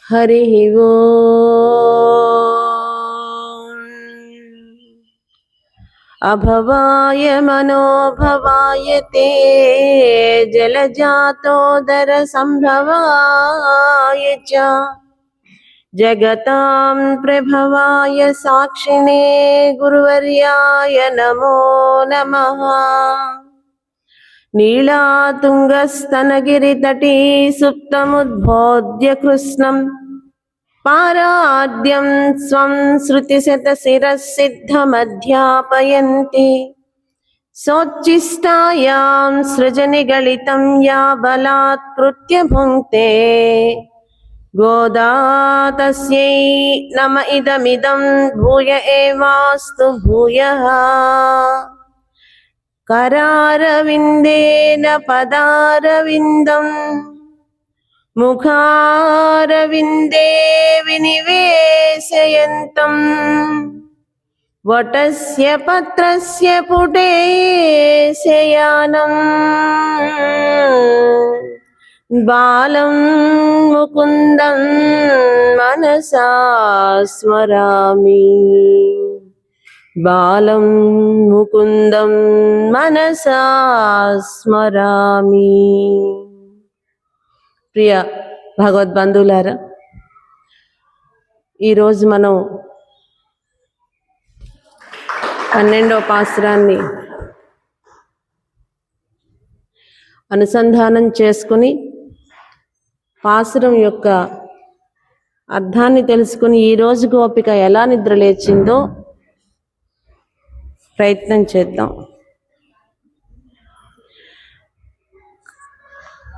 हरि ओम। अभवाय मनोभवाय ते जलजातोदर संभवाय च जगतां प्रभवाय साक्षिणे गुरुवर्याय नमो नमः। नीलातुङ्गस्तनगिरितटी सुप्तमुद्बोध्य कृष्णम् पाराद्यं स्वं श्रुतिशतशिरः सिद्धमध्यापयन्ति सोच्छिष्टायां सृजनिगलितं या बलात्कृत्य भुङ्क्ते गोदा तस्यै नम इदमिदं भूय एवास्तु भूयः। करारविन्देन पदारविन्दम् मुखारविन्दे विनिवेशयन्तम् वटस्य पत्रस्य पुटे शयानम् बालं मुकुन्दं मनसा स्मरामि। बालं मुकुन्दं मनसा स्मरामि। ప్రియ భగవద్బంధువులారా, ఈరోజు మనం 12వ పాసురాన్ని అనుసంధానం చేసుకుని పాసురం యొక్క అర్థాన్ని తెలుసుకుని ఈరోజు గోపిక ఎలా నిద్ర లేచిందో ప్రయత్నం చేద్దాం.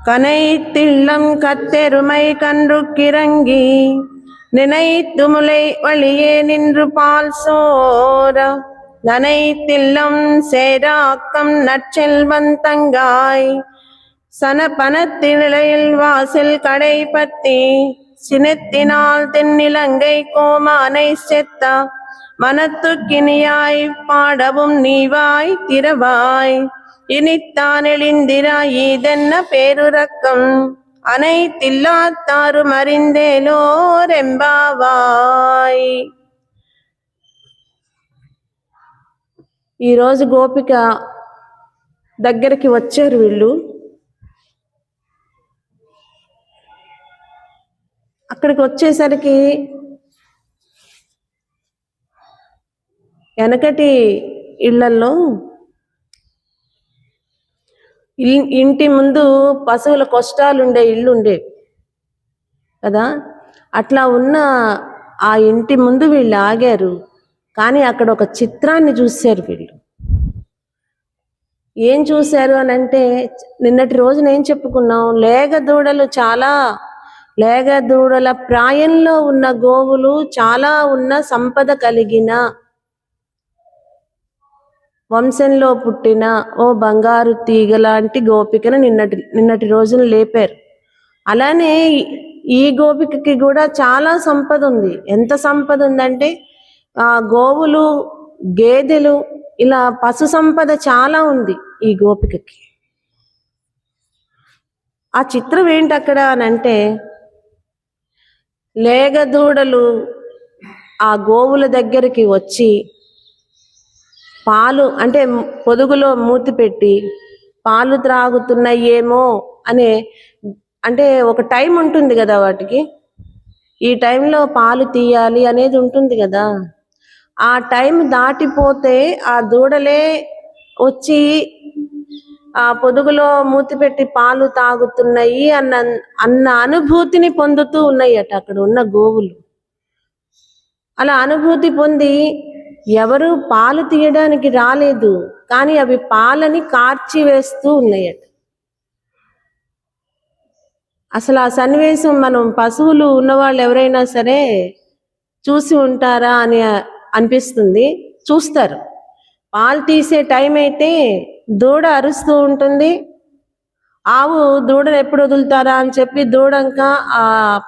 கனைத்திள்ளம் கத்தெருமை கன்று கிறங்கி நினைத்துமுலை வழியே நின்று பால் சோர நனைத்தில்லம் சேராக்கம் நற்செல்வந்தங்காய் சனப்பனத்திழையில் வாசல் கடை பத்தி சினத்தினால் தென்னிலங்கை கோமானை செத்த மனத்துக்கினியாய் பாடவும் நீவாய் திரவாய் இனித்தான் எழுந்திராய் இதென்ன பேருரக்கம் அனைத்தில்லாத்தாரு మరిందేలోరెంబావాయ్. ఈరోజు గోపిక దగ్గరికి వచ్చారు వీళ్ళు. అక్కడికి వచ్చేసరికి వెనకటి ఇళ్లలో ఇంటి ముందు పశువుల కొష్టాలుండే ఇళ్ళు ఉండేవి కదా. అట్లా ఉన్న ఆ ఇంటి ముందు వీళ్ళు ఆగారు. కానీ అక్కడ ఒక చిత్రాన్ని చూశారు వీళ్ళు. ఏం చూశారు అని అంటే, నిన్నటి రోజున ఏం చెప్పుకున్నాం, లేగదూడల ప్రాయంలో ఉన్న గోవులు, చాలా ఉన్న సంపద కలిగిన వంశంలో పుట్టిన ఓ బంగారు తీగ లాంటి గోపికను నిన్నటి రోజున లేపారు. అలానే ఈ గోపికకి కూడా చాలా సంపద ఉంది. ఎంత సంపద ఉందంటే, ఆ గోవులు, గేదెలు, ఇలా పశు సంపద చాలా ఉంది ఈ గోపికకి. ఆ చిత్రం ఏంటి అక్కడ అని అంటే, లేగదూడలు ఆ గోవుల దగ్గరికి వచ్చి పాలు అంటే పొదుగులో మూతి పెట్టి పాలు త్రాగుతున్నాయేమో అంటే ఒక టైం ఉంటుంది కదా వాటికి, ఈ టైంలో పాలు తీయాలి అనేది ఉంటుంది కదా. ఆ టైం దాటిపోతే ఆ దూడలే వచ్చి ఆ పొదుగులో మూతి పెట్టి పాలు తాగుతున్నాయి అన్న అనుభూతిని పొందుతూ ఉన్నాయట అక్కడ ఉన్న గోవులు. అలా అనుభూతి పొంది ఎవరు పాలు తీయడానికి రాలేదు, కానీ అవి పాలని కార్చి వేస్తూ ఉన్నాయట. అసలు ఆ సన్నివేశం మనం పశువులు ఉన్నవాళ్ళు ఎవరైనా సరే చూసి ఉంటారా అని అనిపిస్తుంది. చూస్తారు. పాలు తీసే టైం అయితే దూడ అరుస్తూ ఉంటుంది. ఆవు దూడను ఎప్పుడు వదులుతారా అని చెప్పి దూడంక ఆ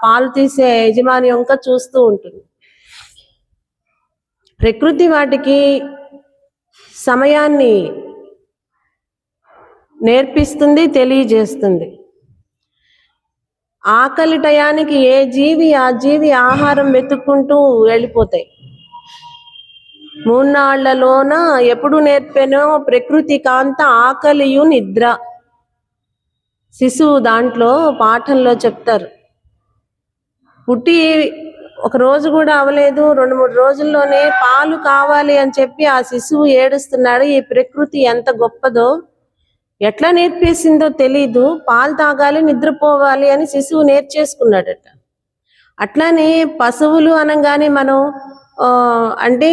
పాలు తీసే యజమాని వంక చూస్తూ ఉంటుంది. ప్రకృతి వాటికి సమయాన్ని నేర్పిస్తుంది, తెలియజేస్తుంది. ఆకలి టయానికి ఏ జీవి ఆ జీవి ఆహారం వెతుక్కుంటూ వెళ్ళిపోతాయి. మూన్నాళ్లలోన ఎప్పుడు నేర్పెనో ప్రకృతి కాంత ఆకలియు నిద్ర. శిశువు దాంట్లో పాఠంలో చెప్తారు. పుట్టి ఒక రోజు కూడా అవలేదు, 2-3 రోజుల్లోనే పాలు కావాలి అని చెప్పి ఆ శిశువు ఏడుస్తున్నాడు. ఈ ప్రకృతి ఎంత గొప్పదో, ఎట్లా నేర్పేసిందో తెలీదు. పాలు తాగాలి, నిద్రపోవాలి అని శిశువు నేర్చేసుకున్నాడట. అట్లానే పశువులు అనగానే మనం అంటే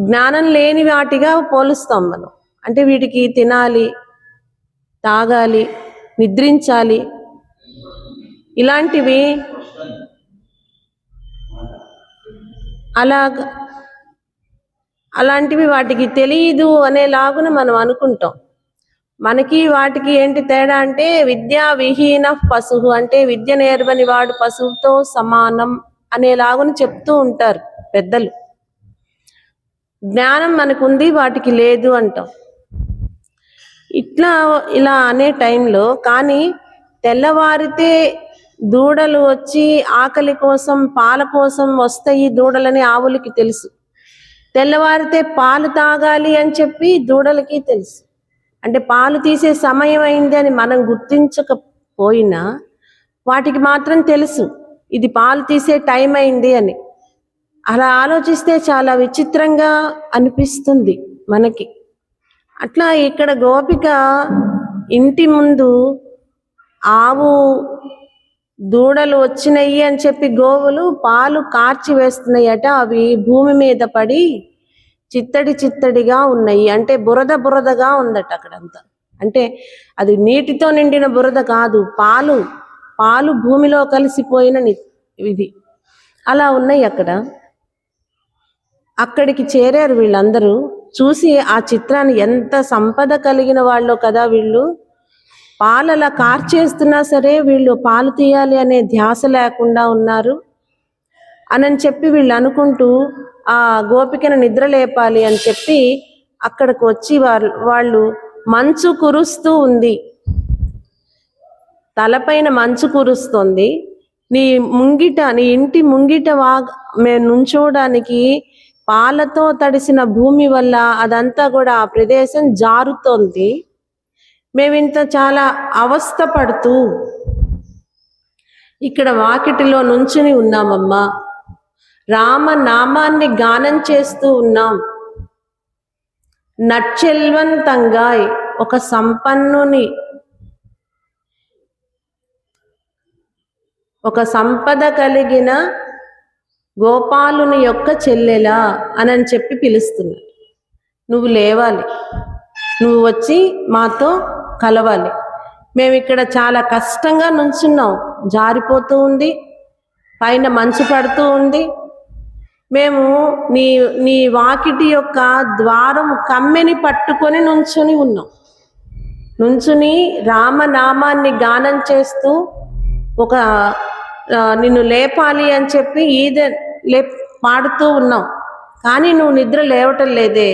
జ్ఞానం లేని వాటిగా పోలుస్తాం మనం. అంటే వీటికి తినాలి, తాగాలి, నిద్రించాలి, ఇలాంటివి అలాంటివి వాటికి తెలియదు అనేలాగున మనం అనుకుంటాం. మనకి వాటికి ఏంటి తేడా అంటే, విద్యా విహీన పశువు అంటే విద్య నేర్వని వాడు పశువుతో సమానం అనేలాగున చెప్తూ ఉంటారు పెద్దలు. జ్ఞానం మనకుంది, వాటికి లేదు అంటాం. ఇలా అనే టైంలో కానీ తెల్లవారితే దూడలు వచ్చి ఆకలి కోసం, పాల కోసం వస్తాయి దూడలని ఆవులకి తెలుసు. తెల్లవారితే పాలు తాగాలి అని చెప్పి దూడలకి తెలుసు. అంటే పాలు తీసే సమయం అయింది అని మనం గుర్తించకపోయినా వాటికి మాత్రం తెలుసు, ఇది పాలు తీసే టైం అయింది అని. అలా ఆలోచిస్తే చాలా విచిత్రంగా అనిపిస్తుంది మనకి. అట్లా ఇక్కడ గోపిక ఇంటి ముందు ఆవు దూడలు వచ్చినాయి అని చెప్పి గోవులు పాలు కార్చి వేస్తున్నాయట. అవి భూమి మీద పడి చిత్తడి చిత్తడిగా ఉన్నాయి. అంటే బురద బురదగా ఉందట అక్కడంతా. అంటే అది నీటితో నిండిన బురద కాదు, పాలు భూమిలో కలిసిపోయిన ఇది అలా ఉన్నాయి అక్కడ. అక్కడికి చేరారు వీళ్ళందరూ. చూసి ఆ చిత్రాన్ని, ఎంత సంపద కలిగిన వాళ్ళు కదా వీళ్ళు, పాలలా కార్చేస్తున్నా సరే వీళ్ళు పాలు తీయాలి అనే ధ్యాస లేకుండా ఉన్నారు అని చెప్పి వీళ్ళు అనుకుంటూ ఆ గోపికను నిద్ర లేపాలి అని చెప్పి అక్కడికి వచ్చి వాళ్ళు మంచు కురుస్తూ ఉంది, తలపైన మంచు కురుస్తుంది. నీ ఇంటి ముంగిట మేము నుంచోడానికి పాలతో తడిసిన భూమి వల్ల అదంతా కూడా ఆ ప్రదేశం జారుతోంది. మేమింత చాలా అవస్థ పడుతూ ఇక్కడ వాకిటిలో నుంచుని ఉన్నామమ్మా, రామనామాన్ని గానం చేస్తూ ఉన్నాం. నచ్చెల్వంతంగాయ్, ఒక సంపన్నుని, ఒక సంపద కలిగిన గోపాలుని యొక్క చెల్లెలా అని చెప్పి పిలుస్తున్నా. నువ్వు లేవాలి, నువ్వు వచ్చి మాతో కలవాలి. మేము ఇక్కడ చాలా కష్టంగా నుంచున్నాం, జారిపోతూ ఉంది, పైన మంచు పడుతూ ఉంది. మేము నీ వాకిటి యొక్క ద్వారం కమ్మెని పట్టుకొని నుంచుని ఉన్నాం. నుంచుని రామనామాన్ని గానం చేస్తూ నిన్ను లేపాలి అని చెప్పి పాడుతూ ఉన్నాం. కానీ నువ్వు నిద్ర లేవటం లేదే.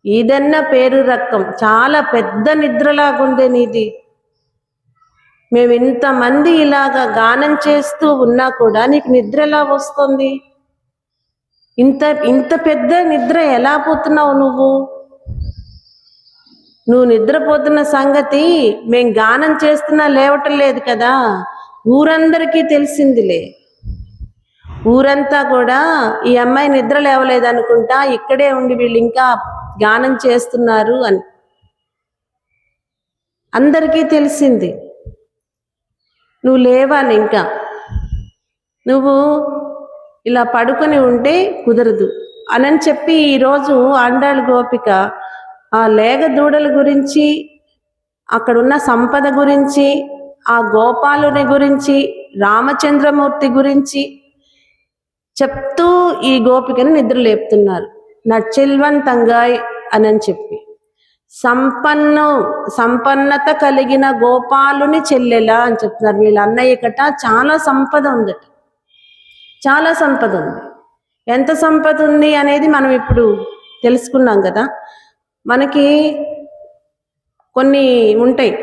ఈదన్న పేరు రకం, చాలా పెద్ద నిద్రలాగుందే నీది. మేము ఇంతమంది ఇలాగా గానం చేస్తూ ఉన్నా కూడా నీకు నిద్ర ఎలా వస్తుంది? ఇంత పెద్ద నిద్ర ఎలా పోతున్నావు నువ్వు నిద్రపోతున్న సంగతి మేం గానం చేస్తున్నా లేవటం లేదు కదా, ఊరందరికీ తెలిసిందిలే. ఊరంతా కూడా ఈ అమ్మాయి నిద్ర లేవలేదు అనుకుంటా, ఇక్కడే ఉండి వీళ్ళు ఇంకా గానం చేస్తున్నారు అని అందరికీ తెలిసింది. నువ్వు లేవాలి, ఇంకా నువ్వు ఇలా పడుకొని ఉంటే కుదరదు అని చెప్పి ఈరోజు ఆండాళ్ గోపిక ఆ లేగ దూడల గురించి, అక్కడున్న సంపద గురించి, ఆ గోపాలుని గురించి, రామచంద్రమూర్తి గురించి చెప్తూ ఈ గోపికను నిద్ర లేపుతున్నారు. నచ్చెల్వంతంగాయ్ అని చెప్పి, సంపన్నత కలిగిన గోపాలుని చెల్లెలా అని చెప్తున్నారు. వీళ్ళ అన్నయ్యకట చాలా సంపద ఉందట, చాలా సంపద ఉంది. ఎంత సంపద ఉంది అనేది మనం ఇప్పుడు తెలుసుకున్నాం కదా. మనకి కొన్ని ఉంటాయి.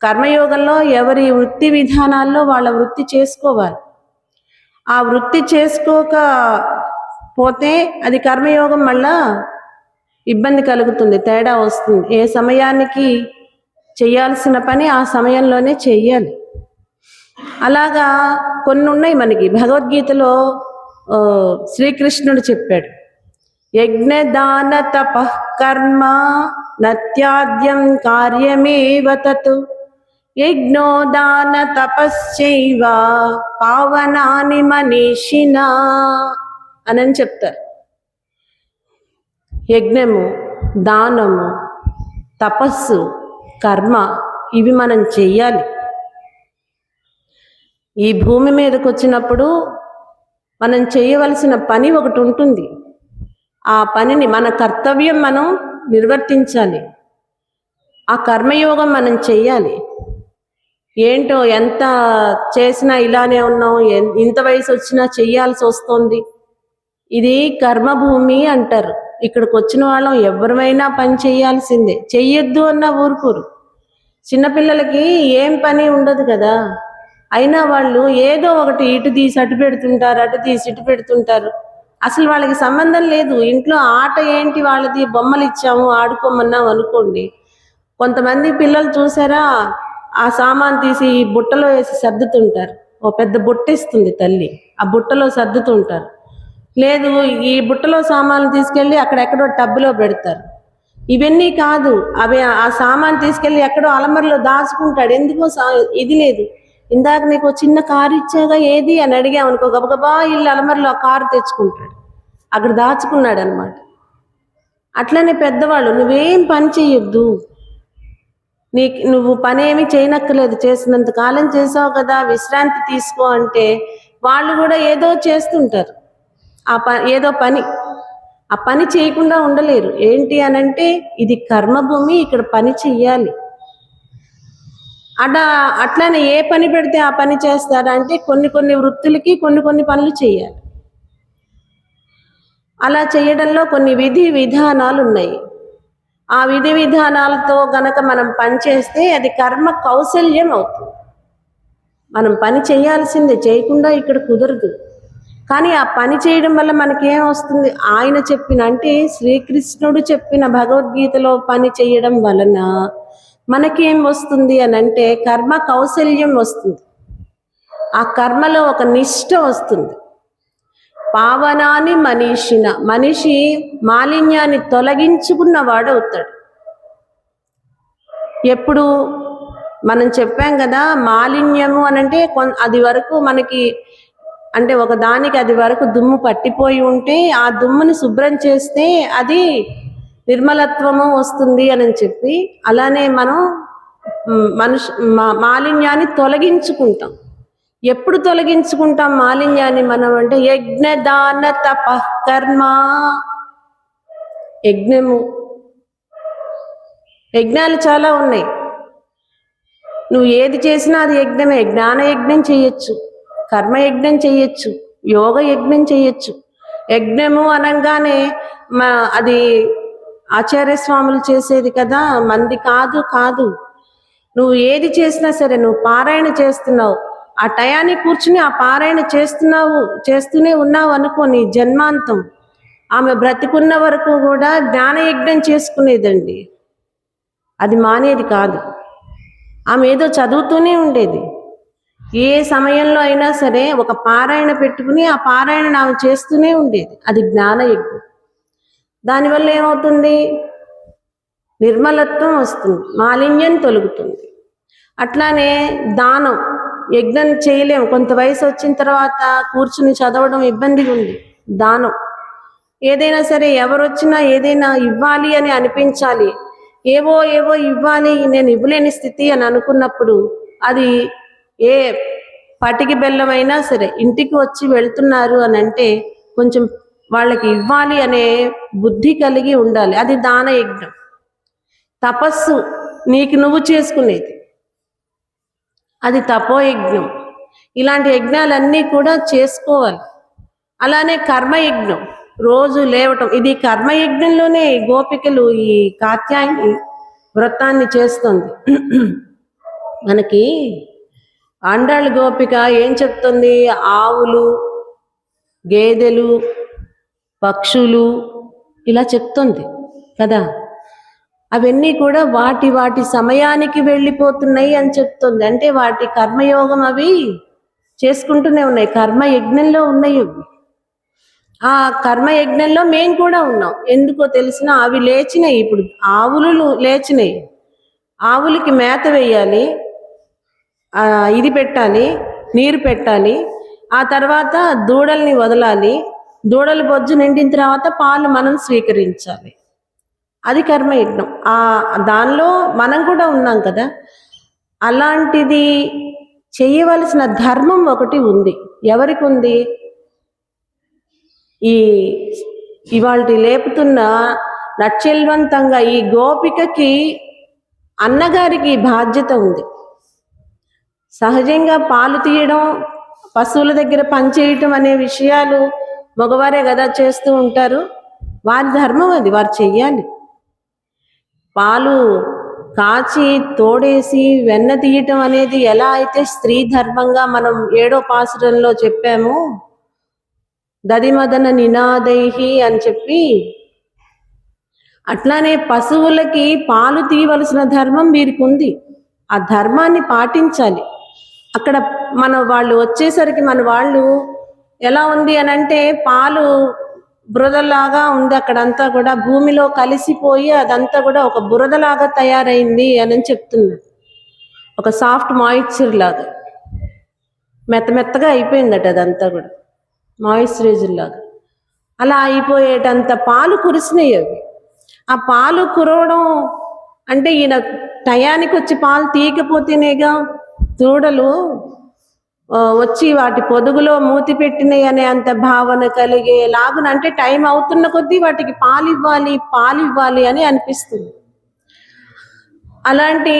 కర్మయోగంలో ఎవరి వృత్తి విధానాల్లో వాళ్ళ వృత్తి చేసుకోవాలి. ఆ వృత్తి చేసుకోకపోతే అది కర్మయోగం మళ్ళా ఇబ్బంది కలుగుతుంది, తేడా వస్తుంది. ఏ సమయానికి చేయాల్సిన పని ఆ సమయంలోనే చెయ్యాలి. అలాగా కొన్ని ఉన్నాయి మనకి. భగవద్గీతలో శ్రీకృష్ణుడు చెప్పాడు, యజ్ఞదాన తపః కర్మ నత్యాద్యం కార్యమేవ తత్ యజ్ఞోదాన తపశ్చైవ పావనాని మనీషినా అని చెప్తారు. యజ్ఞము, దానము, తపస్సు, కర్మ ఇవి మనం చెయ్యాలి. ఈ భూమి మీదకి వచ్చినప్పుడు మనం చేయవలసిన పని ఒకటి ఉంటుంది. ఆ పనిని, మన కర్తవ్యం మనం నిర్వర్తించాలి. ఆ కర్మయోగం మనం చెయ్యాలి. ఏంటో ఎంత చేసినా ఇలానే ఉన్నాం, ఇంత వయసు వచ్చినా చెయ్యాల్సి వస్తుంది. ఇది కర్మభూమి అంటారు. ఇక్కడికి వచ్చిన వాళ్ళం ఎవరిమైనా పని చేయాల్సిందే. చెయ్యొద్దు అన్న ఊరుకోరు. చిన్నపిల్లలకి ఏం పని ఉండదు కదా, అయినా వాళ్ళు ఏదో ఒకటి ఇటు తీసి అటు పెడుతుంటారు, అటు తీసి ఇటు పెడుతుంటారు. అసలు వాళ్ళకి సంబంధం లేదు. ఇంట్లో ఆట ఏంటి వాళ్ళది, బొమ్మలు ఇచ్చాము ఆడుకోమన్నాం అనుకోండి. కొంతమంది పిల్లలు చూసారా, ఆ సామాన్ తీసి ఈ బుట్టలో వేసి సర్దుతుంటారు. ఓ పెద్ద బుట్ట ఇస్తుంది తల్లి, ఆ బుట్టలో సర్దుతుంటారు. లేదు, ఈ బుట్టలో సామాన్లు తీసుకెళ్ళి అక్కడెక్కడో టబ్బులో పెడతారు. ఇవన్నీ కాదు, అవి ఆ సామాన్ తీసుకెళ్ళి ఎక్కడో అలమరలో దాచుకుంటాడు. ఎందుకో ఇది లేదు, ఇందాక నీకు చిన్న కారు ఇచ్చాగా ఏది అని అడిగామనుకో, గబగబా ఇల్లు అలమరలో ఆ కారు తెచ్చుకుంటాడు, అక్కడ దాచుకున్నాడు అనమాట. అట్లనే పెద్దవాళ్ళు, నువ్వేం పని చెయ్యొద్దు, నువ్వు పని ఏమి చేయనక్కర్లేదు, చేసినంత కాలం చేసావు కదా, విశ్రాంతి తీసుకో అంటే వాళ్ళు కూడా ఏదో చేస్తుంటారు. ఏదో పని, ఆ పని చేయకుండా ఉండలేరు. ఏంటి అనంటే ఇది కర్మభూమి, ఇక్కడ పని చెయ్యాలి. అట్లానే ఏ పని పెడితే ఆ పని చేస్తారంటే కొన్ని వృత్తులకి కొన్ని పనులు చేయాలి. అలా చేయడంలో కొన్ని విధి విధానాలు ఉన్నాయి. ఆ విధి విధానాలతో గనక మనం పని చేస్తే అది కర్మ కౌశల్యం అవుతుంది. మనం పని చేయాల్సిందే, చేయకుండా ఇక్కడ కుదరదు. కానీ ఆ పని చేయడం వల్ల మనకేం వస్తుంది, ఆయన చెప్పిన, అంటే శ్రీకృష్ణుడు చెప్పిన భగవద్గీతలో పని చేయడం వలన మనకేం వస్తుంది అని అంటే కర్మ కౌశల్యం వస్తుంది. ఆ కర్మలో ఒక నిష్ఠ వస్తుంది. పావనాని మనీషిన, మనిషి మాలిన్యాన్ని తొలగించుకున్నవాడు అవుతాడు. ఎప్పుడు మనం చెప్పాం కదా, మాలిన్యము అనంటే అది వరకు మనకి, అంటే ఒక దానికి అది వరకు దుమ్ము పట్టిపోయి ఉంటే ఆ దుమ్ముని శుభ్రం చేస్తే అది నిర్మలత్వము వస్తుంది అని చెప్పి, అలానే మనం మాలిన్యాన్ని తొలగించుకుంటాం. ఎప్పుడు తొలగించుకుంటాం మాలిన్యాన్ని మనం అంటే యజ్ఞదాన తపః కర్మ. యజ్ఞాలు చాలా ఉన్నాయి. నువ్వు ఏది చేసినా అది యజ్ఞమే. జ్ఞాన యజ్ఞం చెయ్యొచ్చు, కర్మయజ్ఞం చెయ్యొచ్చు, యోగ యజ్ఞం చెయ్యొచ్చు. యజ్ఞము అనగానే అది ఆచార్య స్వాములు చేసేది కదా, మంది కాదు. నువ్వు ఏది చేసినా సరే, నువ్వు పారాయణ చేస్తున్నావు, ఆ టయాన్ని కూర్చుని ఆ పారాయణ చేస్తూనే ఉన్నావు అనుకో, నీ జన్మాంతం. ఆమె బ్రతికున్న వరకు కూడా జ్ఞానయజ్ఞం చేసుకునేదండి, అది మానేది కాదు. ఆమె ఏదో చదువుతూనే ఉండేది. ఏ సమయంలో అయినా సరే ఒక పారాయణ పెట్టుకుని ఆ పారాయణ ఆమె చేస్తూనే ఉండేది. అది జ్ఞానయజ్ఞం. దానివల్ల ఏమవుతుంది, నిర్మలత్వం వస్తుంది, మాలిన్యం తొలుగుతుంది. అట్లానే దానం, యజ్ఞం చేయలేము, కొంత వయసు వచ్చిన తర్వాత కూర్చుని చదవడం ఇబ్బందిగా ఉంది. దానం ఏదైనా సరే, ఎవరు వచ్చినా ఏదైనా ఇవ్వాలి అని అనిపించాలి, ఏవో ఇవ్వాలి, నేను ఇవ్వలేని స్థితి అని అనుకున్నప్పుడు అది ఏ పటికి బెల్లమైనా సరే ఇంటికి వచ్చి వెళ్తున్నారు అని అంటే కొంచెం వాళ్ళకి ఇవ్వాలి అనే బుద్ధి కలిగి ఉండాలి. అది దాన యజ్ఞం. తపస్సు నీకు నువ్వు చేసుకునేది, అది తపోయజ్ఞం. ఇలాంటి యజ్ఞాలన్నీ కూడా చేసుకోవాలి. అలానే కర్మయజ్ఞం, రోజు లేవటం, ఇది కర్మయజ్ఞంలోనే గోపికలు, ఈ కాత్యాయని వ్రతాన్ని చేస్తుంది. మనకి ఆండాళ్ళ గోపిక ఏం చెప్తుంది? ఆవులు, గేదెలు, పక్షులు ఇలా చెప్తుంది కదా. అవన్నీ కూడా వాటి వాటి సమయానికి వెళ్ళిపోతున్నాయి అని చెప్తుంది. అంటే వాటి కర్మయోగం అవి చేసుకుంటూనే ఉన్నాయి, కర్మయజ్ఞంలో ఉన్నాయి అవి. ఆ కర్మయజ్ఞంలో మేము కూడా ఉన్నాం. ఎందుకో తెలిసిన, అవి లేచినాయి. ఇప్పుడు ఆవులు లేచినాయి, ఆవులకి మేత వేయాలి, ఇది పెట్టాలి, నీరు పెట్టాలి. ఆ తర్వాత దూడల్ని వదలాలి, దూడల బొజ్జు నిండిన తర్వాత పాలు మనం స్వీకరించాలి. అది కర్మయజ్ఞం. దానిలో మనం కూడా ఉన్నాం కదా. అలాంటిది చేయవలసిన ధర్మం ఒకటి ఉంది. ఎవరికి ఉంది? ఇవాళ లేపుతున్న నచ్చెల్వంతంగా ఈ గోపికకి అన్నగారికి బాధ్యత ఉంది. సహజంగా పాలు తీయడం, పశువుల దగ్గర పనిచేయటం అనే విషయాలు మగవారే కదా చేస్తూ ఉంటారు. వారి ధర్మం అది, వారు చెయ్యాలి. పాలు కాచి తోడేసి వెన్న తీయటం అనేది ఎలా అయితే స్త్రీ ధర్మంగా మనం 7వ పాసురంలో చెప్పాము, దదిమదన నినాదైహి అని చెప్పి, అట్లానే పశువులకి పాలు తీయవలసిన ధర్మం వీరికి ఉంది. ఆ ధర్మాన్ని పాటించాలి. అక్కడ వాళ్ళు వచ్చేసరికి మన వాళ్ళు ఎలా ఉంది అని అంటే, పాలు బురదలాగా ఉంది, అక్కడంతా కూడా భూమిలో కలిసిపోయి అదంతా కూడా ఒక బురదలాగా తయారైంది అని చెప్తున్నారు. ఒక సాఫ్ట్ మాయిశ్చర్ లాగా మెత్తమెత్తగా అయిపోయిందట అదంతా కూడా, మాయిశ్చరైజర్ లాగా. అలా అయిపోయేటంత పాలు కురిసినాయి అవి. ఆ పాలు కురవడం అంటే ఈయన టయానికి వచ్చి పాలు తీయకపోతేనేగా దూడలు వచ్చి వాటి పొదుగులో మూతి పెట్టినాయి అనే అంత భావన కలిగేలాగున, అంటే టైం అవుతున్న కొద్దీ వాటికి పాలు ఇవ్వాలి అని అనిపిస్తుంది. అలాంటి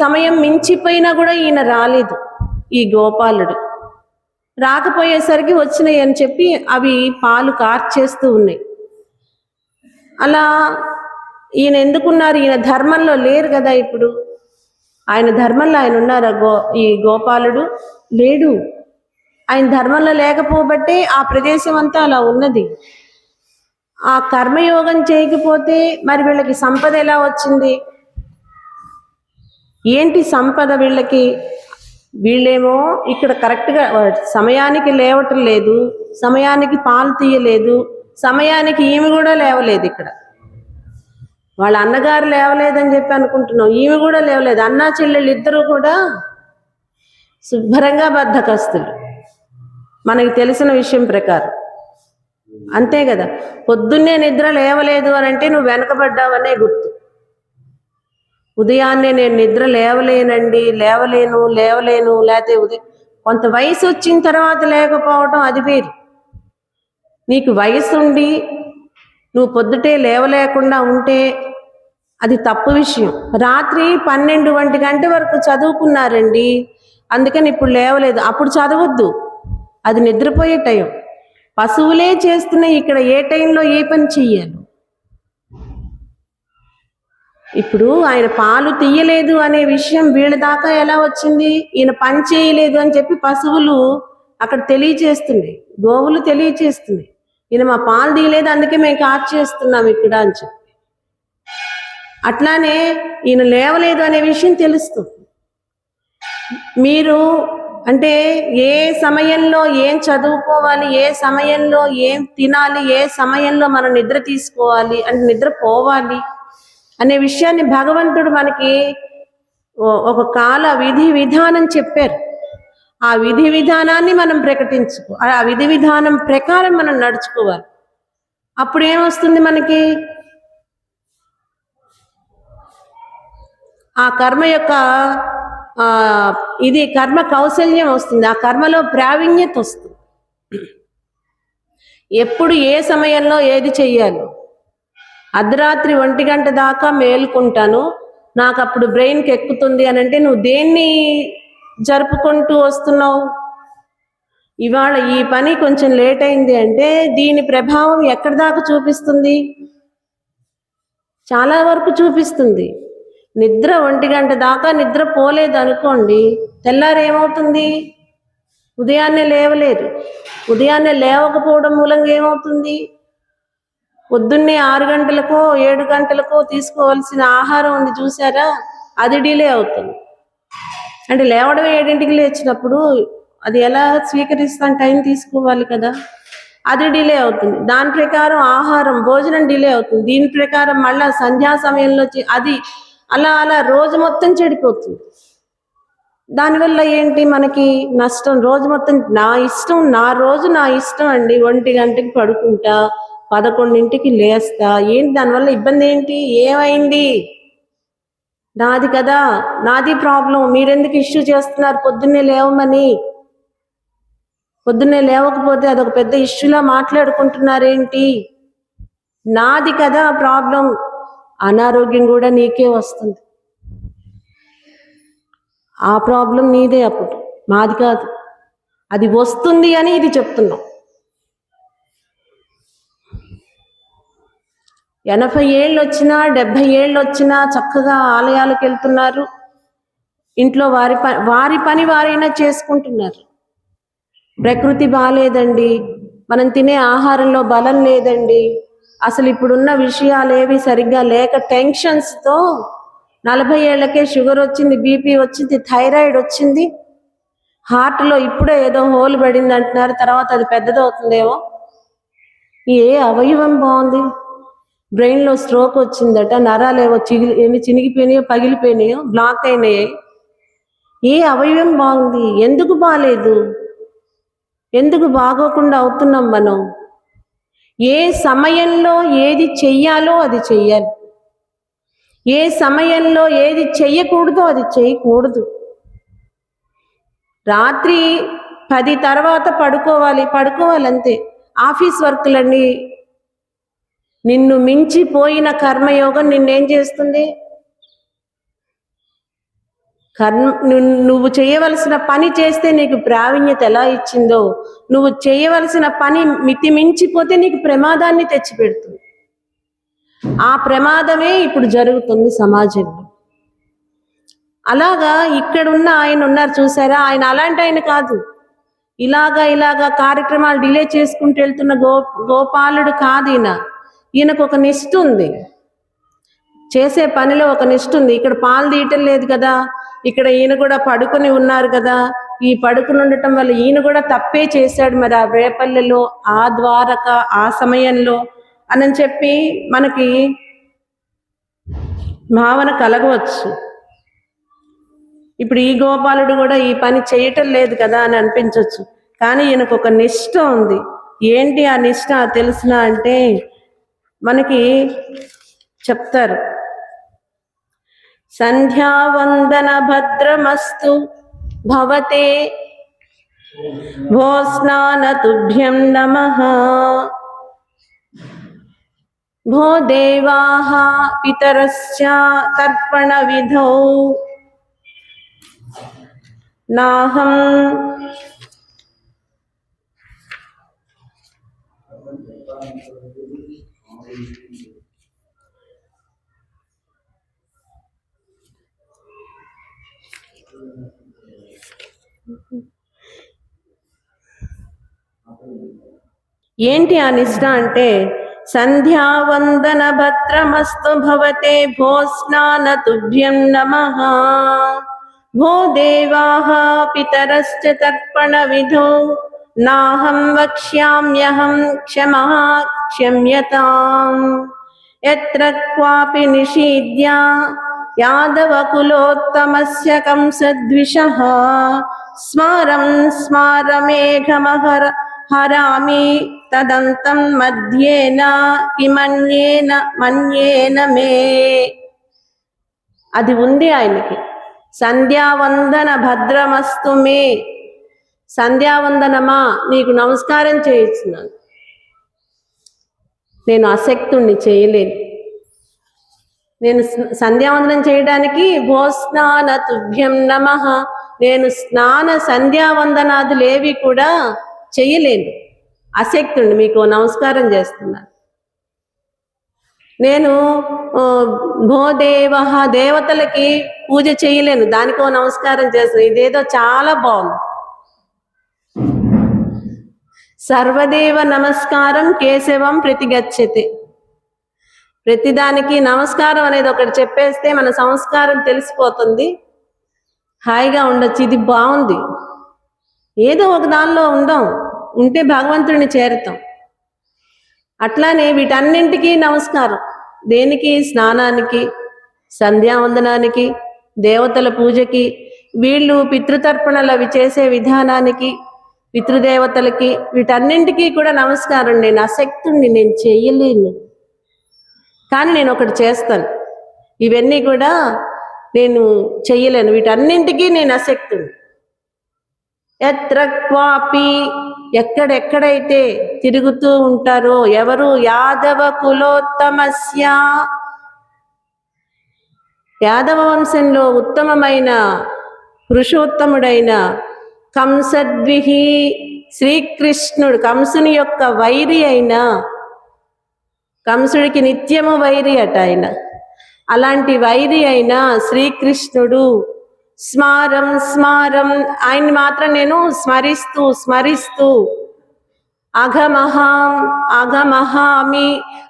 సమయం మించిపోయినా కూడా ఈయన రాలేదు, ఈ గోపాలుడు రాకపోయేసరికి వచ్చినాయి అని చెప్పి అవి పాలు కార్చేస్తూ ఉన్నాయి. అలా ఈయన ఎందుకున్నారు? ఈయన ధర్మంలో లేరు కదా. ఇప్పుడు ఆయన ధర్మంలో ఆయన ఉన్నారా? ఈ గోపాలుడు లేడు. ఆయన ధర్మంలో లేకపోబట్టే ఆ ప్రదేశం అంతా అలా ఉన్నది. ఆ కర్మయోగం చేయకపోతే మరి వీళ్ళకి సంపద ఎలా వచ్చింది? ఏంటి సంపద వీళ్ళకి? వీళ్ళేమో ఇక్కడ కరెక్ట్గా సమయానికి లేవటం లేదు, సమయానికి పాలు తీయలేదు, సమయానికి ఈమె కూడా లేవలేదు. ఇక్కడ వాళ్ళ అన్నగారు లేవలేదని చెప్పి అనుకుంటున్నాం, ఈమె కూడా లేవలేదు. అన్నా చెల్లెళ్ళు ఇద్దరు కూడా శుభ్రంగా బద్ధకస్తులు, మనకి తెలిసిన విషయం ప్రకారం. అంతే కదా. పొద్దున్నే నిద్ర లేవలేదు అని అంటే నువ్వు వెనకబడ్డావనే గుర్తు. ఉదయాన్నే నేను నిద్ర లేవలేను, లేకపోతే ఉదయం కొంత వయసు వచ్చిన తర్వాత లేకపోవడం అది వేరు. నీకు వయసు ఉండి నువ్వు పొద్దుటే లేవలేకుండా ఉంటే అది తప్పు విషయం. రాత్రి 12 గంట వరకు చదువుకున్నారండి, అందుకని ఇప్పుడు లేవలేదు. అప్పుడు చదవద్దు, అది నిద్రపోయే టైం. పశువులే చేస్తున్నాయి ఇక్కడ, ఏ టైంలో ఏ పని చెయ్యాలి? ఇప్పుడు ఆయన పాలు తీయలేదు అనే విషయం వీళ్ళ దాకా ఎలా వచ్చింది? ఈయన పని చేయలేదు అని చెప్పి పశువులు అక్కడ తెలియచేస్తుంది, గోవులు తెలియచేస్తుంది, ఈయన మా పాలు తీయలేదు అందుకే మేము కార్చేస్తున్నాం ఇక్కడ అని చెప్పి. అట్లానే ఈయన లేవలేదు అనే విషయం తెలుస్తుంది. మీరు అంటే ఏ సమయంలో ఏం చదువుకోవాలి, ఏ సమయంలో ఏం తినాలి, ఏ సమయంలో మనం నిద్ర తీసుకోవాలి అంటే నిద్రపోవాలి అనే విషయాన్ని భగవంతుడు మనకి ఒక కాల విధి విధానం చెప్పారు. ఆ విధి విధానాన్ని మనం ఆ విధి విధానం ప్రకారం మనం నడుచుకోవాలి. అప్పుడు ఏమొస్తుంది మనకి? ఆ కర్మ యొక్క ఇది కర్మ కౌశల్యం వస్తుంది, ఆ కర్మలో ప్రావీణ్యత వస్తుంది. ఎప్పుడు ఏ సమయంలో ఏది చెయ్యాలి? అర్ధరాత్రి 1 గంట దాకా మేలుకుంటాను, నాకు అప్పుడు బ్రెయిన్కి ఎక్కుతుంది అని అంటే నువ్వు దేన్ని జరుపుకుంటూ వస్తున్నావు? ఇవాళ ఈ పని కొంచెం లేట్ అయింది అంటే దీని ప్రభావం ఎక్కడి దాకా చూపిస్తుంది? చాలా వరకు చూపిస్తుంది. నిద్ర 1 గంట దాకా నిద్ర పోలేదు అనుకోండి, తెల్లారి ఏమవుతుంది? ఉదయాన్నే లేవలేరు. ఉదయాన్నే లేవకపోవడం మూలంగా ఏమవుతుంది? పొద్దున్నే 6 గంటలకో 7 గంటలకో తీసుకోవాల్సిన ఆహారం ఉంది చూసారా, అది డిలే అవుతుంది. అంటే లేవడం 7ంటికి లేచినప్పుడు అది ఎలా స్వీకరిస్తాను, టైం తీసుకోవాలి కదా, అది డిలే అవుతుంది. దాని ప్రకారం ఆహారం భోజనం డిలే అవుతుంది. దీని ప్రకారం మళ్ళా సంధ్యా సమయంలో అది అలా అలా రోజు మొత్తం చెడిపోతుంది. దానివల్ల ఏంటి మనకి నష్టం? రోజు మొత్తం నా ఇష్టం, నా రోజు నా ఇష్టం అండి. 1 గంటకి పడుకుంటా, 11ంటికి లేస్తా. ఏంటి దానివల్ల ఇబ్బంది ఏంటి? ఏమైంది? నాది కదా, నాది ప్రాబ్లం. మీరెందుకు ఇష్యూ చేస్తున్నారు పొద్దున్నే లేవమని? పొద్దున్నే లేవకపోతే అదొక పెద్ద ఇష్యూలా మాట్లాడుకుంటున్నారేంటి? నాది కదా ప్రాబ్లం. అనారోగ్యం కూడా నీకే వస్తుంది. ఆ ప్రాబ్లం నీదే, అప్పుడు మాది కాదు. అది వస్తుంది అని ఇది చెప్తున్నాం. 80 ఏళ్ళు వచ్చినా 70 ఏళ్ళు వచ్చినా చక్కగా ఆలయాలకు వెళ్తున్నారు. ఇంట్లో వారి పని వారైనా చేసుకుంటున్నారు. ప్రకృతి బాలేదండి, మనం తినే ఆహారంలో బలం లేదండి, అసలు ఇప్పుడున్న విషయాలేవి సరిగ్గా లేక టెన్షన్స్తో 40 ఏళ్లకే షుగర్ వచ్చింది, బీపీ వచ్చింది, థైరాయిడ్ వచ్చింది, హార్ట్లో ఇప్పుడే ఏదో హోల్ పడింది అంటున్నారు, తర్వాత అది పెద్దదవుతుందేమో. ఏ అవయవం బాగుంది? బ్రెయిన్లో స్ట్రోక్ వచ్చిందట, నరాలేవో చినిగిపోయినాయో, పగిలిపోయినాయో, బ్లాక్ అయినాయి. ఏ అవయవం బాగుంది? ఎందుకు బాలేదు? ఎందుకు బాగోకుండా అవుతున్నాం మనం? ఏ సమయంలో ఏది చెయ్యాలో అది చెయ్యాలి, ఏ సమయంలో ఏది చెయ్యకూడదో అది చేయకూడదు. రాత్రి 10 తర్వాత పడుకోవాలంతే. ఆఫీస్ వర్కులన్నీ, నిన్ను మించిపోయిన కర్మయోగం నిన్నేం చేస్తుంది? నువ్వు చేయవలసిన పని చేస్తే నీకు ప్రావీణ్యత ఎలా ఇచ్చిందో, నువ్వు చేయవలసిన పని మితిమించిపోతే నీకు ప్రమాదాన్ని తెచ్చిపెడుతుంది. ఆ ప్రమాదమే ఇప్పుడు జరుగుతుంది సమాజంలో. అలాగా ఇక్కడున్న ఆయన ఉన్నారు చూసారా, ఆయన అలాంటి ఆయన కాదు. ఇలాగా కార్యక్రమాలు డిలే చేసుకుంటూ వెళ్తున్న గోపాలుడు కాదు ఈయన. ఈయనకు ఒక నిష్ఠ ఉంది, చేసే పనిలో ఒక నిష్ఠ ఉంది. ఇక్కడ పాలు తీయటం లేదు కదా, ఇక్కడ ఈయన కూడా పడుకుని ఉన్నారు కదా, ఈ పడుకుని ఉండటం వల్ల ఈయన కూడా తప్పే చేశాడు మరి ఆ రేపల్లెలో, ఆ ద్వారక, ఆ సమయంలో అని చెప్పి మనకి భావన కలగవచ్చు. ఇప్పుడు ఈ గోపాలుడు కూడా ఈ పని చేయటం లేదు కదా అని అనిపించవచ్చు. కానీ ఈయనకు ఒక నిష్ఠ ఉంది. ఏంటి ఆ నిష్ఠ తెలుసునా అంటే మనకి చెప్తారు. సంధ్యావందన భద్రమస్తు భవతే భో స్నాన తుభ్యం నమః భో దేవాః పితరశ్చ తర్పణ విధౌ నాహం ఏంటి ఆ నిష్ఠ అంటే సంధ్యావందన భద్రమస్తు భవతే భో స్నాన తుభ్యం నమః భో దేవాః పితరశ్చ తర్పణ విధౌ నాహం వక్ష్యామ్యహం క్షమః క్షమ్యతాం యత్ర క్వాపి నిషీద్య యాదవ కులోత్తమస్య కంసద్విషః స్మారం స్మారమేఘమహర హరామి తదంతం మధ్యేన కిమన్యేన మన్యేన మే. అది ఉంది ఆయనకి. సంధ్యావందన భద్రమస్తు మే. సంధ్యావందనమా, నీకు నమస్కారం చేయించున్నాను. నేను అశక్తుణ్ణి, చేయలేను. నేను సంధ్యావందనం చేయడానికి భో స్నాన తుభ్యం నమః, నేను స్నాన సంధ్యావందనాదులేవి కూడా చెయ్యలేను, అశక్తుణ్ణి, మీకు నమస్కారం చేస్తున్నాను. నేను భోదేవ దేవతలకి పూజ చేయలేను, దానికో నమస్కారం చేస్తాను. ఇదేదో చాలా బాగుంది. సర్వదేవ నమస్కారం కేశవం ప్రతిగచ్చతి. ప్రతిదానికి నమస్కారం అనేది ఒకటి చెప్పేస్తే మన సంస్కారం తెలిసిపోతుంది, హాయిగా ఉండొచ్చు. ఇది బాగుంది. ఏదో ఒక దానిలో ఉంటే భగవంతుడిని చేరుతాం. అట్లానే వీటన్నింటికీ నమస్కారం. దేనికి? స్నానానికి, సంధ్యావందనానికి, దేవతల పూజకి, వీళ్ళు పితృతర్పణలు అవి చేసే విధానానికి, పితృదేవతలకి, వీటన్నింటికీ కూడా నమస్కారం. నేను అశక్తుణ్ణి, నేను చెయ్యలేను, కానీ నేను ఒకటి చేస్తాను. ఇవన్నీ కూడా నేను చెయ్యలేను, వీటన్నింటికీ నేను అశక్తుణ్ణి. ఎత్ర క్వాపి, ఎక్కడెక్కడైతే తిరుగుతూ ఉంటారో ఎవరు? యాదవ కులోత్తమస్య, యాదవ వంశంలో ఉత్తమమైన పురుషోత్తముడైన కంసద్విహి, శ్రీకృష్ణుడు కంసుని యొక్క వైరి అయిన, కంసుడికి నిత్యము వైరి అట ఆయన, అలాంటి వైరి అయిన శ్రీకృష్ణుడు స్మారం స్మారం, ఆయన్ని మాత్రం నేను స్మరిస్తూ స్మరిస్తూ అఘమహామి.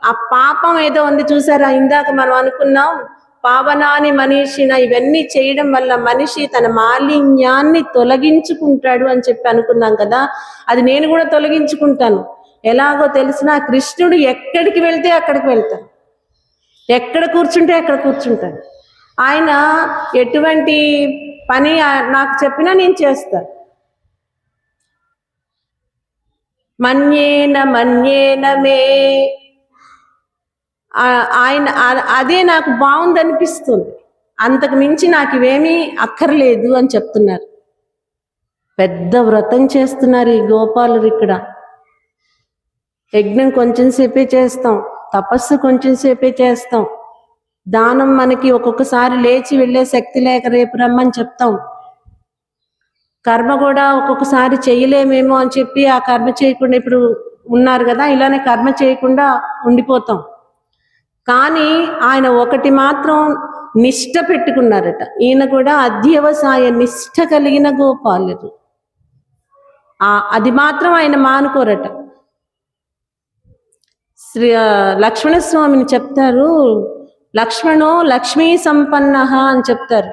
ఆ పాపం ఏదో ఉంది చూసారా, ఇందాక మనం అనుకున్నాం పావనాని మనీషిన, ఇవన్నీ చేయడం వల్ల మనిషి తన మాలిన్యాన్ని తొలగించుకుంటాడు అని చెప్పి అనుకున్నాం కదా. అది నేను కూడా తొలగించుకుంటాను. ఎలాగో తెలిసిన కృష్ణుడు ఎక్కడికి వెళ్తే అక్కడికి వెళ్తాను, ఎక్కడ కూర్చుంటే అక్కడ కూర్చుంటాను. ఆయన ఎటువంటి పని నాకు చెప్పినా నేను చేస్తాను. మన్యేన మన్యేన మే, ఆయన అదే నాకు బాగుందనిపిస్తుంది, అంతకు మించి నాకు ఇవేమీ అక్కర్లేదు అని చెప్తున్నారు. పెద్ద వ్రతం చేస్తున్నారు ఈ గోపాలుడు. ఇక్కడ యజ్ఞం కొంచెం సేపే చేస్తాం, తపస్సు కొంచెం సేపే చేస్తాం, దానం మనకి ఒక్కొక్కసారి లేచి వెళ్ళే శక్తి లేక రేపు రమ్మని చెప్తాం, కర్మ కూడా ఒక్కొక్కసారి చేయలేమేమో అని చెప్పి ఆ కర్మ చేయకుండా, ఇప్పుడు ఉన్నారు కదా ఇలానే కర్మ చేయకుండా ఉండిపోతాం. కానీ ఆయన ఒకటి మాత్రం నిష్ఠ పెట్టుకున్నారట. ఈయన కూడా అధ్యవసాయ నిష్ఠ కలిగిన గోపాలుడు. అది మాత్రం ఆయన మానుకోరట. లక్ష్మణస్వామిని చెప్తారు, లక్ష్మణో లక్ష్మీ సంపన్న అని చెప్తారు.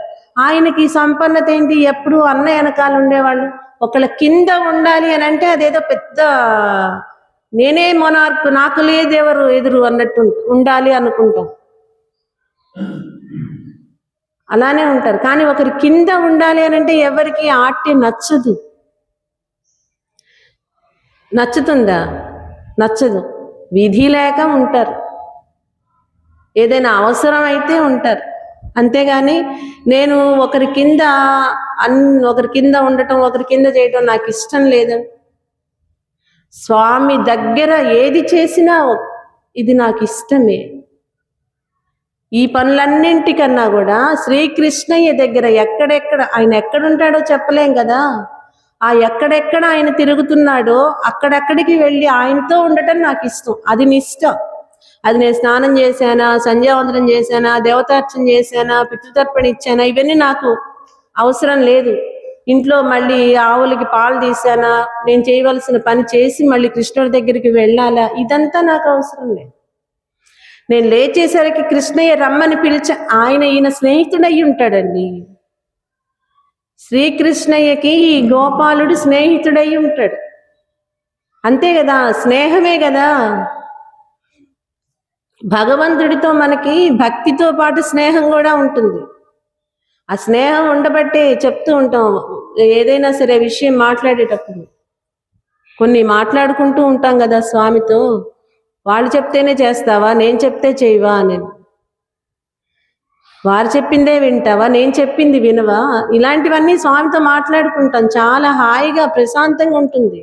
ఆయనకి సంపన్నత ఏంటి? ఎప్పుడు అన్న వెనకాల ఉండేవాళ్ళు. ఒకళ్ళ కింద ఉండాలి అని అంటే అదేదో పెద్ద నేనే మొనార్క్, నాకు లేదెవరు ఎదురు అన్నట్టు ఉండాలి అనుకుంటాం, అలానే ఉంటారు. కానీ ఒకరి కింద ఉండాలి అని అంటే ఎవరికి ఆట్య నచ్చదు. నచ్చుతుందా? నచ్చదు. విధి లేక ఉంటారు, ఏదైనా అవసరం అయితే ఉంటారు. అంతేగాని నేను ఒకరి కింద ఉండటం, ఒకరి కింద చేయటం నాకు ఇష్టం లేదు. స్వామి దగ్గర ఏది చేసినా ఇది నాకు ఇష్టమే. ఈ పనులన్నింటికన్నా కూడా శ్రీకృష్ణయ్య దగ్గర ఎక్కడెక్కడ ఆయన ఎక్కడుంటాడో చెప్పలేం కదా. ఆ ఎక్కడెక్కడ ఆయన తిరుగుతున్నాడో అక్కడెక్కడికి వెళ్ళి ఆయనతో ఉండటం నాకు ఇష్టం. అది నిష్ట. అది నేను స్నానం చేశానా, సంధ్యావందనం చేశానా, దేవతార్చన చేశానా, పితృతర్పణ ఇచ్చానా, ఇవన్నీ నాకు అవసరం లేదు. ఇంట్లో మళ్ళీ ఆవులకి పాలు తీసానా, నేను చేయవలసిన పని చేసి మళ్ళీ కృష్ణుడి దగ్గరికి వెళ్ళాలా, ఇదంతా నాకు అవసరం లేదు. నేను లేచేసరికి కృష్ణయ్య రమ్మని ఈయన స్నేహితుడయ్యి ఉంటాడండి. శ్రీకృష్ణయ్యకి ఈ గోపాలుడు స్నేహితుడయ్యి ఉంటాడు, అంతే కదా. స్నేహమే కదా. భగవంతుడితో మనకి భక్తితో పాటు స్నేహం కూడా ఉంటుంది. ఆ స్నేహం ఉండబట్టే చెప్తూ ఉంటాం, ఏదైనా సరే విషయం మాట్లాడేటప్పుడు కొన్ని మాట్లాడుకుంటూ ఉంటాం కదా స్వామితో. వాళ్ళు చెప్తేనే చేస్తావా, నేను చెప్తే చేయవా అని. వారు చెప్పిందే వింటావా, నేను చెప్పింది వినవా, ఇలాంటివన్నీ స్వామితో మాట్లాడుకుంటాం. చాలా హాయిగా ప్రశాంతంగా ఉంటుంది.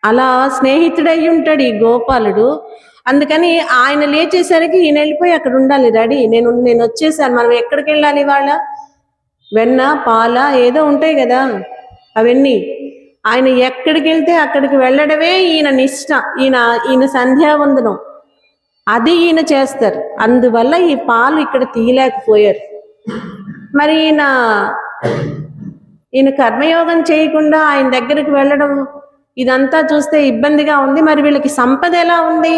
అలా స్నేహితుడయ్యి ఉంటాడు ఈ గోపాలుడు. అందుకని ఆయన లేచేసరికి ఈయన వెళ్ళిపోయి అక్కడ ఉండాలి, రెడీ. నేను వచ్చేసాను. మనం ఎక్కడికి వెళ్ళాలి? వాళ్ళ వెన్న పాల ఏదో ఉంటాయి కదా అవన్నీ. ఆయన ఎక్కడికి వెళ్తే అక్కడికి వెళ్ళడమే ఈయన నిష్ట. ఈయన సంధ్యావందనం అది ఈయన చేస్తారు. అందువల్ల ఈ పాలు ఇక్కడ తీయలేకపోయారు. మరి ఈయన కర్మయోగం చేయకుండా ఆయన దగ్గరికి వెళ్ళడం ఇదంతా చూస్తే ఇబ్బందిగా ఉంది. మరి వీళ్ళకి సంపద ఎలా ఉంది?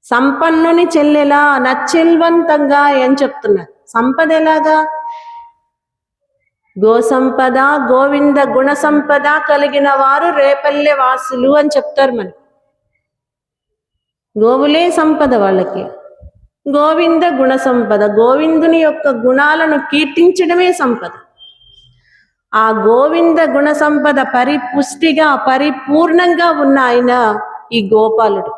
సంపన్నుని చెల్లెలా నచ్చెల్వంతంగా అని చెప్తున్నారు. సంపద ఎలాగా? గో సంపద గోవింద గుణ సంపద కలిగిన వారు రేపల్లె వాసులు అని చెప్తారు. మనకి గోవులే సంపద వాళ్ళకి. గోవింద గుణ సంపద, గోవిందుని యొక్క గుణాలను కీర్తించడమే సంపద. ఆ గోవింద గుణ సంపద పరిపుష్టిగా పరిపూర్ణంగా ఉన్న ఆయన ఈ గోపాలుడు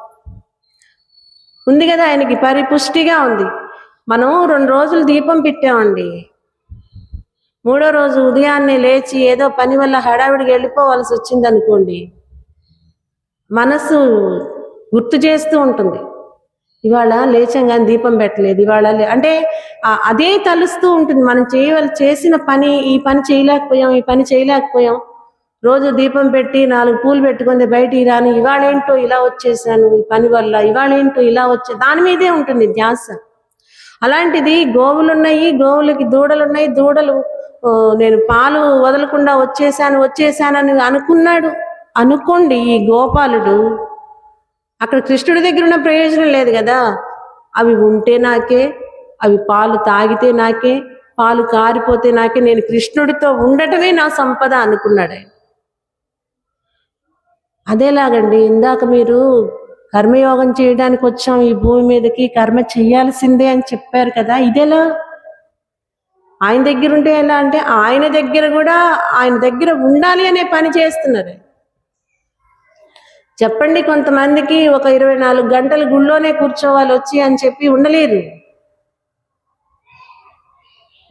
ఉంది కదా, ఆయనకి పరిపుష్టిగా ఉంది. మనం 2 రోజులు దీపం పెట్టామండి. 3వ రోజు ఉదయాన్నే లేచి ఏదో పని వల్ల హడావిడికి వెళ్ళిపోవాల్సి వచ్చింది అనుకోండి, మనసు గుర్తు చేస్తూ ఉంటుంది, ఇవాళ లేచంగానే దీపం పెట్టలేదు, ఇవాళ అంటే అదే తలుస్తూ ఉంటుంది. మనం చేసిన పని, ఈ పని చేయలేకపోయాం, రోజు దీపం పెట్టి 4 పూలు పెట్టుకుంది బయటికి రాని, ఇవాళేంటో ఇలా వచ్చేసాను ఈ పని వల్ల, ఇవాళేంటో ఇలా దాని మీదే ఉంటుంది ధ్యాస. అలాంటిది గోవులున్నాయి, గోవులకి దూడలున్నాయి, దూడలు నేను పాలు వదలకుండా వచ్చేసానని అనుకున్నాడు అనుకోండి. ఈ గోపాలుడు అక్కడ కృష్ణుడి దగ్గర ఉన్న ప్రయోజనం లేదు కదా. అవి ఉంటే నాకే, అవి పాలు తాగితే నాకే, పాలు కారిపోతే నాకే, నేను కృష్ణుడితో ఉండటమే నా సంపద అనుకున్నాడు ఆయన. అదేలాగండి, ఇందాక మీరు కర్మయోగం చేయడానికి వచ్చాం ఈ భూమి మీదకి, కర్మ చెయ్యాల్సిందే అని చెప్పారు కదా, ఇదేలా? ఆయన దగ్గర ఉంటే ఎలా అంటే ఆయన దగ్గర ఉండాలి అనే పని చేస్తున్నారు. చెప్పండి, కొంతమందికి ఒక 24 గంటలు గుళ్ళోనే కూర్చోవాలి వచ్చి అని చెప్పి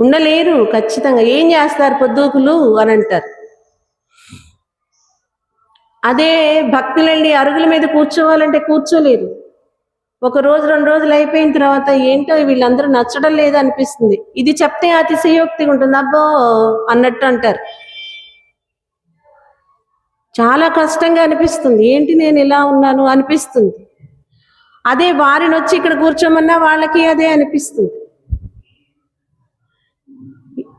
ఉండలేరు ఖచ్చితంగా. ఏం చేస్తారు పొద్దుకులు అని అంటారు. అదే భక్తులండి అరుగుల మీద కూర్చోవాలంటే కూర్చోలేరు. 1 రోజు 2 రోజులు అయిపోయిన తర్వాత ఏంటో వీళ్ళందరూ నచ్చడం లేదు అనిపిస్తుంది. ఇది చెప్తే అతిశయోక్తిగా ఉంటుంది, అబ్బో అన్నట్టు అంటారు. చాలా కష్టంగా అనిపిస్తుంది, ఏంటి నేను ఇలా ఉన్నాను అనిపిస్తుంది. అదే వారిని వచ్చి ఇక్కడ కూర్చోమన్నా వాళ్ళకి అదే అనిపిస్తుంది.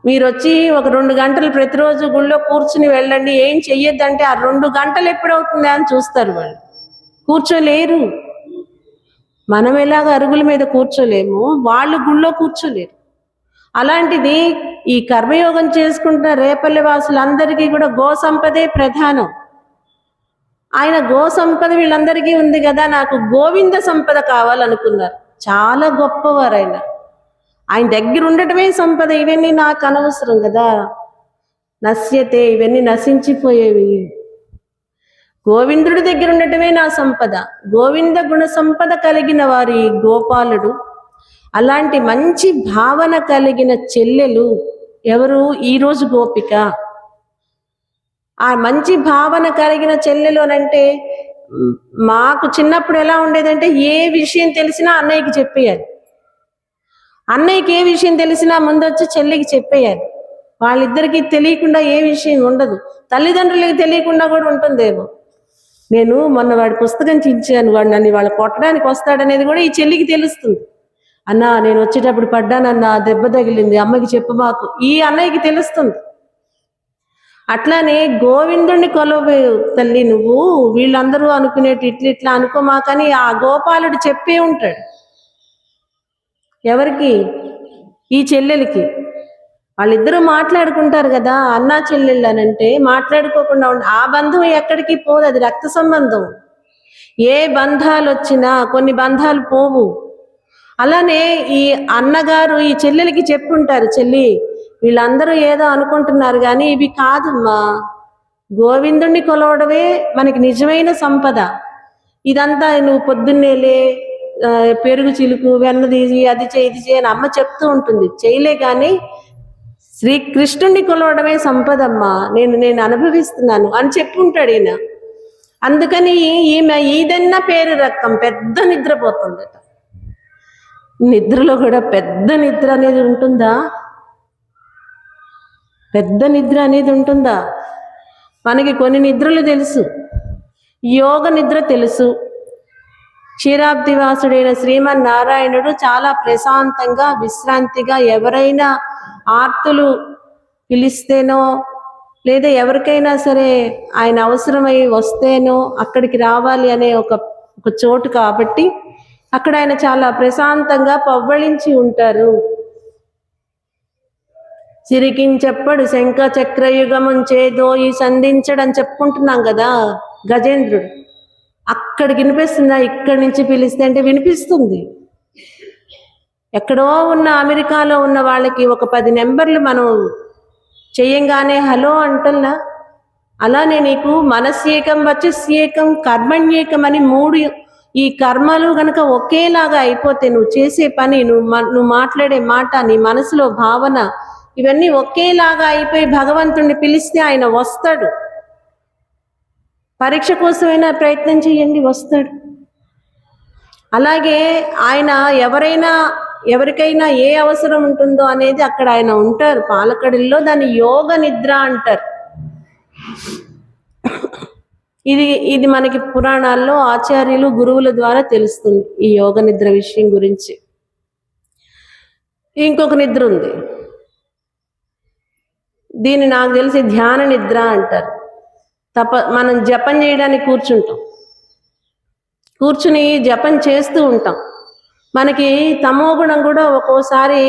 మీరు వచ్చి ఒక 2 గంటలు ప్రతిరోజు గుళ్ళో కూర్చుని వెళ్ళండి, ఏం చెయ్యొద్దంటే ఆ 2 గంటలు ఎప్పుడవుతుందా అని చూస్తారు. వాళ్ళు కూర్చోలేరు. మనం ఎలాగ అరుగుల మీద కూర్చోలేము, వాళ్ళు గుళ్ళో కూర్చోలేరు. అలాంటిది ఈ కర్మయోగం చేసుకుంటున్న రేపల్లె వాసులందరికీ కూడా గో సంపదే ప్రధానం. ఆయన గో సంపద వీళ్ళందరికీ ఉంది కదా, నాకు గోవింద సంపద కావాలనుకున్నారు. చాలా గొప్పవారు ఆయన దగ్గర ఉండటమే సంపద. ఇవన్నీ నాకు అనవసరం కదా, నశ్యతే, ఇవన్నీ నశించిపోయేవి. గోవిందుడి దగ్గర ఉండటమే నా సంపద. గోవింద గుణ సంపద కలిగిన వారి గోపాలుడు. అలాంటి మంచి భావన కలిగిన చెల్లెలు ఎవరు? ఈరోజు గోపిక. ఆ మంచి భావన కలిగిన చెల్లెలు అనంటే, మాకు చిన్నప్పుడు ఎలా ఉండేదంటే ఏ విషయం తెలిసినా అన్నయ్యకి చెప్పేయాలి, అన్నయ్యకి ఏ విషయం తెలిసినా ముందొచ్చి చెల్లికి చెప్పేయాలి. వాళ్ళిద్దరికీ తెలియకుండా ఏ విషయం ఉండదు. తల్లిదండ్రులకి తెలియకుండా కూడా ఉంటుందేమో. నేను మొన్న వాడి పుస్తకం చించాను, వాడు నన్ను వాళ్ళ కొట్టడానికి వస్తాడనేది కూడా ఈ చెల్లికి తెలుస్తుంది. అన్నా నేను వచ్చేటప్పుడు పడ్డానన్నా, దెబ్బ తగిలింది, అమ్మకి చెప్పు మాకు, ఈ అన్నయ్యకి తెలుస్తుంది. అట్లానే గోవిందుణ్ణి కొలవు తల్లి నువ్వు, వీళ్ళందరూ అనుకునేటి ఇట్లా అనుకోమాకని ఆ గోపాలుడు చెప్పే ఉంటాడు. ఎవరికి? ఈ చెల్లెలకి. వాళ్ళిద్దరూ మాట్లాడుకుంటారు కదా, అన్నా చెల్లెళ్ళు అనంటే మాట్లాడుకోకుండా ఆ బంధం ఎక్కడికి పోదు, అది రక్త సంబంధం. ఏ బంధాలు వచ్చినా కొన్ని బంధాలు పోవు. అలానే ఈ అన్నగారు ఈ చెల్లెలకి చెప్పుంటారు, చెల్లి వీళ్ళందరూ ఏదో అనుకుంటున్నారు కానీ ఇవి కాదమ్మా, గోవిందుణ్ణి కొలవడమే మనకి నిజమైన సంపద. ఇదంతా నువ్వు పొద్దున్నేలే పెరుగు చిలుకు వెన్న తీసి అది చేయి ఇది చేయని అమ్మ చెప్తూ ఉంటుంది, చేయలే కానీ శ్రీకృష్ణుణ్ణి కొలవడమే సంపదమ్మా, నేను అనుభవిస్తున్నాను అని చెప్పుంటాడు ఈయన. అందుకని ఈమె ఈదన్న పేరు రకం పెద్ద నిద్రపోతుందట. నిద్రలో కూడా పెద్ద నిద్ర అనేది ఉంటుందా? పెద్ద నిద్ర అనేది ఉంటుందా? మనకి కొన్ని నిద్రలు తెలుసు, యోగ నిద్ర తెలుసు, క్షీరాబ్దివాసుడైన శ్రీమన్నారాయణుడు చాలా ప్రశాంతంగా విశ్రాంతిగా ఎవరైనా ఆర్తులు పిలిస్తేనో లేదా ఎవరికైనా సరే ఆయన అవసరమై వస్తేనో అక్కడికి రావాలి అనే ఒక చోటు కాబట్టి అక్కడ ఆయన చాలా ప్రశాంతంగా పవ్వళించి ఉంటారు. సిరికించెప్పడు శంఖ చక్రయుగముంచేదో ఈ సంధించడని చెప్పుకుంటున్నాం కదా గజేంద్రుడు. అక్కడికి వినిపిస్తుందా? ఇక్కడి నుంచి పిలిస్తే అంటే వినిపిస్తుంది. ఎక్కడో ఉన్న అమెరికాలో ఉన్న వాళ్ళకి ఒక 10 నెంబర్లు మనం చెయ్యంగానే హలో అంటల్లా. అలానే నీకు మనస్యేకం వచస్యేకం కర్మణ్యేకం అని 3 ఈ కర్మలు గనక ఒకేలాగా అయిపోతే నువ్వు చేసే పని, నువ్వు మాట్లాడే మాట, నీ మనసులో భావన ఇవన్నీ ఒకేలాగా అయిపోయి భగవంతుణ్ణి పిలిస్తే ఆయన వస్తాడు. పరీక్ష కోసమైనా ప్రయత్నం చేయండి, వస్తాడు. అలాగే ఆయన ఎవరికైనా ఏ అవసరం ఉంటుందో అనేది అక్కడ ఆయన ఉంటారు పాలకడల్లో. దాన్ని యోగ నిద్ర అంటారు. ఇది మనకి పురాణాల్లో ఆచార్యులు గురువుల ద్వారా తెలుస్తుంది ఈ యోగ నిద్ర విషయం గురించి. ఇంకొక నిద్ర ఉంది, దీన్ని నాకు తెలిసి ధ్యాన నిద్ర అంటారు. మనం జపం చేయడానికి కూర్చుని జపం చేస్తూ ఉంటాం. మనకి తమోగుణం కూడా ఒక్కోసారి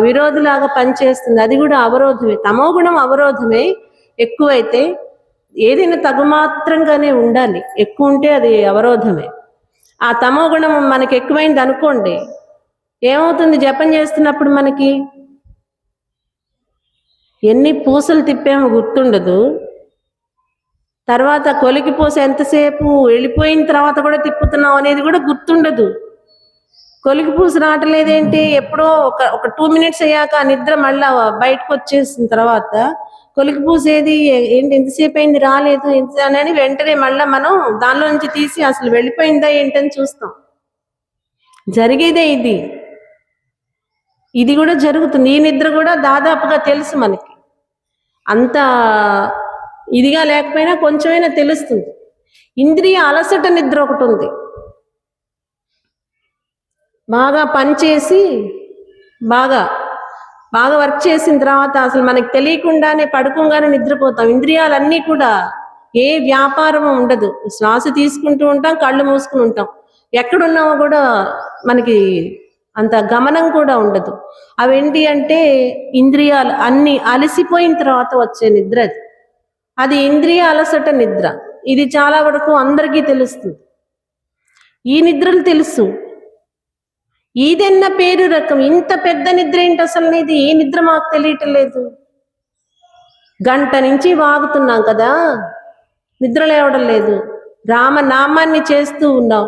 విరోధిలాగా పనిచేస్తుంది. అది కూడా అవరోధమే. తమోగుణం అవరోధమే. ఎక్కువైతే ఏదైనా తగుమాత్రంగానే ఉండాలి, ఎక్కువ ఉంటే అది అవరోధమే. ఆ తమోగుణం మనకి ఎక్కువైంది అనుకోండి, ఏమవుతుంది? జపం చేస్తున్నప్పుడు మనకి ఎన్ని పూసలు తిప్పామో గుర్తుండదు. తర్వాత కొలికి పూస ఎంతసేపు వెళ్ళిపోయిన తర్వాత కూడా తిప్పుతున్నాం అనేది కూడా గుర్తుండదు. కొలికి పూస రావట్లేదేంటి? ఎప్పుడో ఒక 2 మినిట్స్ అయ్యాక ఆ నిద్ర మళ్ళా బయటకు వచ్చేసిన తర్వాత కొలికి పూస ఏది, ఏంటి ఎంతసేపు అయింది రాలేదు అని వెంటనే మళ్ళా మనం దానిలో నుంచి తీసి అసలు వెళ్ళిపోయిందా ఏంటని చూస్తాం. జరిగేదే ఇది కూడా జరుగుతుంది. ఈ నిద్ర కూడా దాదాపుగా తెలుసు మనకి. అంత ఇదిగా లేకపోయినా కొంచెమైనా తెలుస్తుంది. ఇంద్రియ అలసట నిద్ర ఒకటి ఉంది. బాగా పనిచేసి బాగా వర్క్ చేసిన తర్వాత అసలు మనకి తెలియకుండానే పడుకోగానే నిద్రపోతాం. ఇంద్రియాలన్నీ కూడా ఏ వ్యాపారం ఉండదు. శ్వాస తీసుకుంటూ ఉంటాం, కళ్ళు మూసుకుని ఉంటాం. ఎక్కడున్నామో కూడా మనకి అంత గమనం కూడా ఉండదు. అవేంటి అంటే ఇంద్రియాలు అన్ని అలసిపోయిన తర్వాత వచ్చే నిద్ర అది ఇంద్రియ అలసట నిద్ర. ఇది చాలా వరకు అందరికీ తెలుస్తుంది. ఈ నిద్రలు తెలుసు. ఇదెన్న పేరు రకం, ఇంత పెద్ద నిద్ర ఏంటి అసలు? ఇది ఈ నిద్ర మాకు తెలియటం లేదు. గంట నుంచి వాగుతున్నాం కదా, నిద్ర లేవడం లేదు. రామనామాన్ని చేస్తూ ఉన్నాం.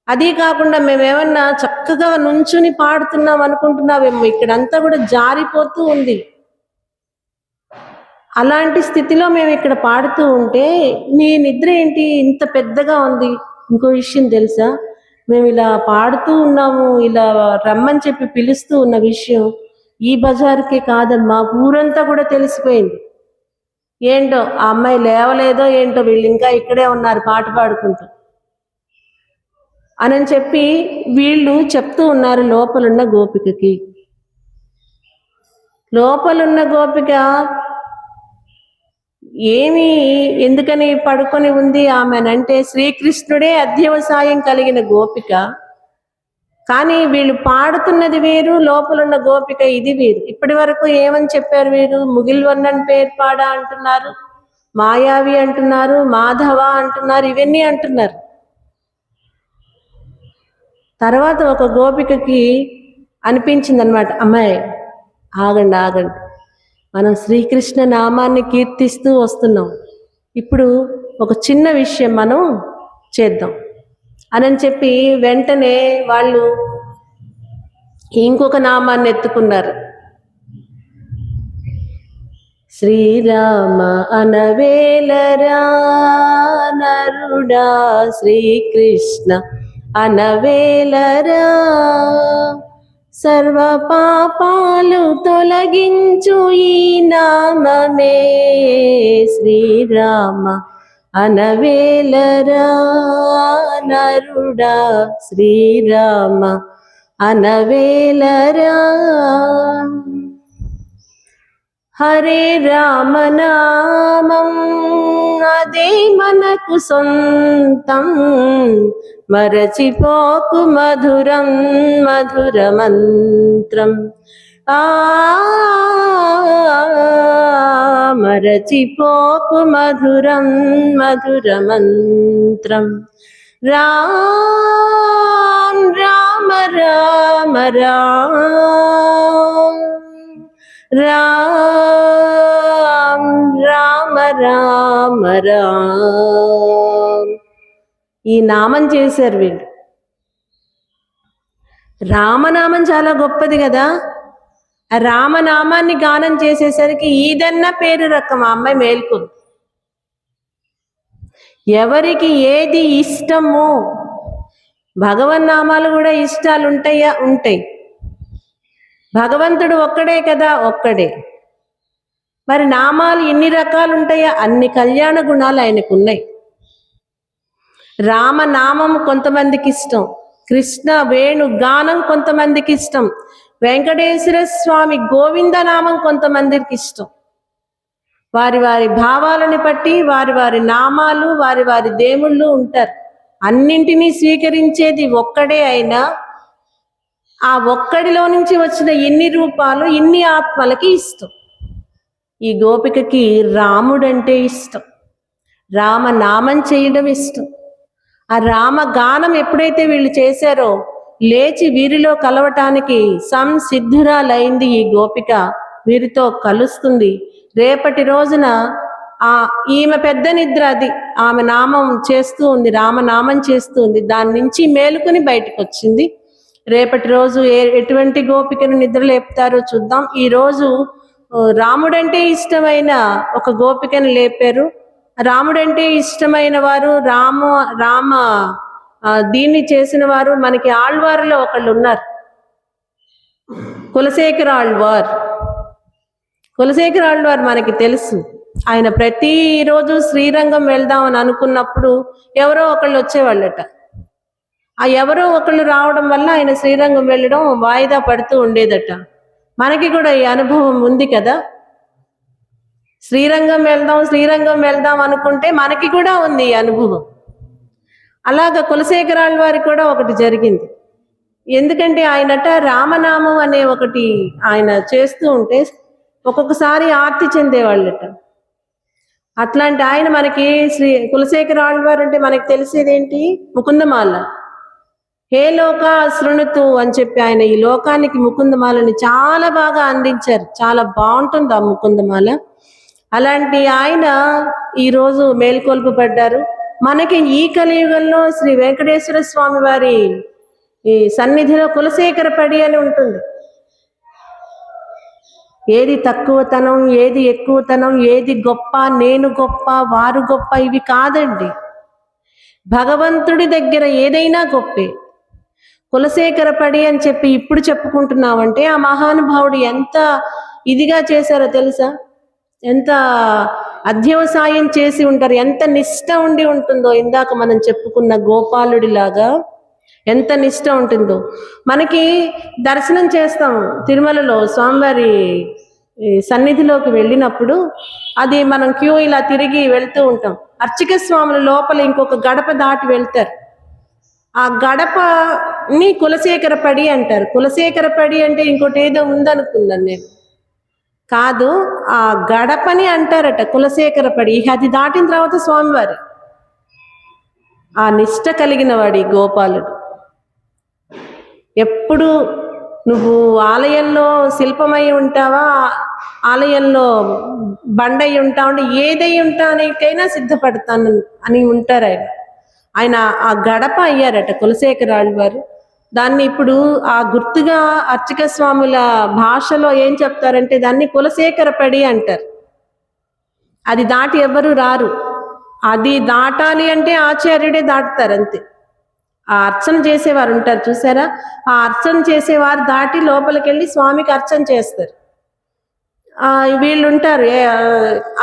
అదీ కాకుండా మేమేమన్నా చక్కగా నుంచుని పాడుతున్నాం అనుకుంటున్నావేమో. ఇక్కడంతా కూడా జారిపోతూ ఉంది. అలాంటి స్థితిలో మేము ఇక్కడ పాడుతూ ఉంటే నీ నిద్ర ఏంటి ఇంత పెద్దగా ఉంది? ఇంకో విషయం తెలుసా? మేము ఇలా పాడుతూ ఉన్నాము, ఇలా రమ్మని చెప్పి పిలుస్తూ ఉన్న విషయం ఈ బజార్కే కాదమ్మా, ఊరంతా కూడా తెలిసిపోయింది. ఏంటో ఆ అమ్మాయి లేవలేదో ఏంటో, వీళ్ళు ఇంకా ఇక్కడే ఉన్నారు పాట పాడుకుంటూ అని చెప్పి వీళ్ళు చెప్తూ ఉన్నారు లోపలున్న గోపికకి. లోపలున్న గోపిక ఏమి ఎందుకని పడుకొని ఉంది ఆమెనంటే, శ్రీకృష్ణుడే అధ్యవసాయం కలిగిన గోపిక. కానీ వీళ్ళు పాడుతున్నది వేరు, లోపలున్న గోపిక ఇది వేరు. ఇప్పటి వరకు ఏమని చెప్పారు వీరు? ముగిల్వన్నన్ పేరు పాడ అంటున్నారు, మాయావి అంటున్నారు, మాధవ అంటున్నారు, ఇవన్నీ అంటున్నారు. తర్వాత ఒక గోపికకి అనిపించింది అనమాట, అమ్మాయి ఆగండి, మనం శ్రీకృష్ణ నామాన్ని కీర్తిస్తూ వస్తున్నాం, ఇప్పుడు ఒక చిన్న విషయం మనం చేద్దాం అని చెప్పి వెంటనే వాళ్ళు ఇంకొక నామాన్ని ఎత్తుకున్నారు. శ్రీరామ అనవేలరా నరుడా, శ్రీకృష్ణ అనవేలరా, సర్వ పాపాలు తొలగించు ఈ నామమే, శ్రీరామ అనవేలరా నరుడా శ్రీరామ అనవేలరా. హరే రామ నామం అదే మనకు సొంతం, మరచిపోకు మధురం మధుర మంత్రం. మరచిపోకు మధురం మధుర మంత్రం. రామ రామ రామ రామ రామ రామ రామ రామ. ఈ నామం చేశారు వీళ్ళు. రామనామం చాలా గొప్పది కదా. ఆ రామనామాన్ని గానం చేసేసరికి ఈదన్న పేరు రకం ఆ అమ్మాయి మేల్కొంది. ఎవరికి ఏది ఇష్టమో, భగవన్నామాలు కూడా ఇష్టాలు ఉంటాయా? ఉంటాయి. భగవంతుడు ఒక్కడే కదా, ఒక్కడే. మరి నామాలు ఎన్ని రకాలు ఉంటాయా? అన్ని కళ్యాణ గుణాలు ఆయనకు ఉన్నాయి. రామనామం కొంతమందికి ఇష్టం, కృష్ణ వేణు గానం కొంతమందికి ఇష్టం, వెంకటేశ్వర స్వామి గోవింద నామం కొంతమందికి ఇష్టం. వారి వారి భావాలను బట్టి వారి వారి నామాలు వారి వారి దేవుళ్ళు ఉంటారు. అన్నింటినీ స్వీకరించేది ఒక్కడే అయినా ఆ ఒక్కడిలో నుంచి వచ్చిన ఎన్ని రూపాలు ఇన్ని ఆత్మలకి ఇష్టం. ఈ గోపికకి రాముడంటే ఇష్టం, రామనామం చేయడం ఇష్టం. ఆ రామగానం ఎప్పుడైతే వీళ్ళు చేశారో లేచి వీరిలో కలవటానికి సంసిద్ధురాలైంది ఈ గోపిక. వీరితో కలుస్తుంది. రేపటి రోజున ఈమె పెద్ద నిద్ర అది, ఆమె నామం చేస్తూ ఉంది, రామనామం చేస్తూ ఉంది. దాని నుంచి మేలుకొని బయటకు వచ్చింది. రేపటి రోజు ఎటువంటి గోపికను నిద్ర లేపుతారో చూద్దాం. ఈ రోజు రాముడంటే ఇష్టమైన ఒక గోపికను లేపారు. రాముడంటే ఇష్టమైన వారు రామ దీన్ని చేసిన వారు మనకి ఆళ్వారులో ఒకళ్ళు ఉన్నారు, కులశేఖర ఆళ్వార్. కులశేఖర ఆళ్వార్ మనకి తెలుసు. ఆయన ప్రతిరోజు శ్రీరంగం వెళ్దామని అనుకున్నప్పుడు ఎవరో ఒకళ్ళు వచ్చేవాళ్ళట. ఆ ఎవరో ఒకళ్ళు రావడం వల్ల ఆయన శ్రీరంగం వెళ్ళడం వాయిదా పడుతూ ఉండేదట. మనకి కూడా ఈ అనుభవం ఉంది కదా. శ్రీరంగం వెళ్దాం అనుకుంటే మనకి కూడా ఉంది ఈ అనుభవం. అలాగా కులశేఖరాల వారికి కూడా ఒకటి జరిగింది. ఎందుకంటే ఆయనట రామనామం అనే ఒకటి ఆయన చేస్తూ ఉంటే ఒక్కొక్కసారి ఆర్తి చెందేవాళ్ళట. అట్లాంటి ఆయన మనకి కులశేఖర ఆళ్వార్ అంటే మనకి తెలిసేదేంటి? ముకుందమాల. హే లోక శృణుతు అని చెప్పి ఆయన ఈ లోకానికి ముకుందమాలని చాలా బాగా అందించారు. చాలా బాగుంటుంది ఆ ముకుందమాల. అలాంటి ఆయన ఈరోజు మేల్కొల్పబడ్డారు. మనకి ఈ కలియుగంలో శ్రీ వెంకటేశ్వర స్వామి వారి ఈ సన్నిధిలో కులశేఖర పడి అని ఉంటుంది. ఏది తక్కువతనం, ఏది ఎక్కువతనం, ఏది గొప్ప, నేను గొప్ప, వారు గొప్ప, ఇవి కాదండి. భగవంతుడి దగ్గర ఏదైనా గొప్పే. కులశేఖర పడి అని చెప్పి ఇప్పుడు చెప్పుకుంటున్నామంటే ఆ మహానుభావుడు ఎంత ఇదిగా చేశారో తెలుసా? ఎంత అధ్యవసాయం చేసి ఉంటారు, ఎంత నిష్ట ఉండి ఉంటుందో. ఇందాక మనం చెప్పుకున్న గోపాలుడిలాగా ఎంత నిష్ట ఉంటుందో. మనకి దర్శనం చేస్తాం తిరుమలలో స్వామివారి సన్నిధిలోకి వెళ్ళినప్పుడు అది మనం క్యూ ఇలా తిరిగి వెళ్తూ ఉంటాం. అర్చక స్వాముల లోపల ఇంకొక గడప దాటి వెళ్తారు. ఆ గడపని కులశేఖర పడి అంటారు. కులశేఖర పడి అంటే ఇంకోటి ఏదో ఉందనుకున్నాను నేను. కాదు, ఆ గడపని అంటారట కులశేఖర పడి. అది దాటిన తర్వాత స్వామివారు. ఆ నిష్ట కలిగిన వాడి గోపాలుడు. ఎప్పుడు నువ్వు ఆలయంలో శిల్పమై ఉంటావా, ఆలయంలో బండై ఉంటావు అంటే ఏదై ఉంటానికైనా సిద్ధపడతాను అని ఉంటారు ఆయన. ఆయన ఆ గడప అయ్యారట కులశేఖరాళ్ళు వారు. దాన్ని ఇప్పుడు ఆ గుర్తుగా అర్చక స్వాముల భాషలో ఏం చెప్తారంటే దాన్ని కులశేఖర పడి అంటారు. అది దాటి ఎవ్వరు రారు. అది దాటాలి అంటే ఆచార్యుడే దాటుతారు అంతే. ఆ అర్చన చేసేవారు ఉంటారు చూసారా, ఆ అర్చన చేసేవారు దాటి లోపలికి వెళ్ళి స్వామికి అర్చన చేస్తారు. వీళ్ళు ఉంటారు,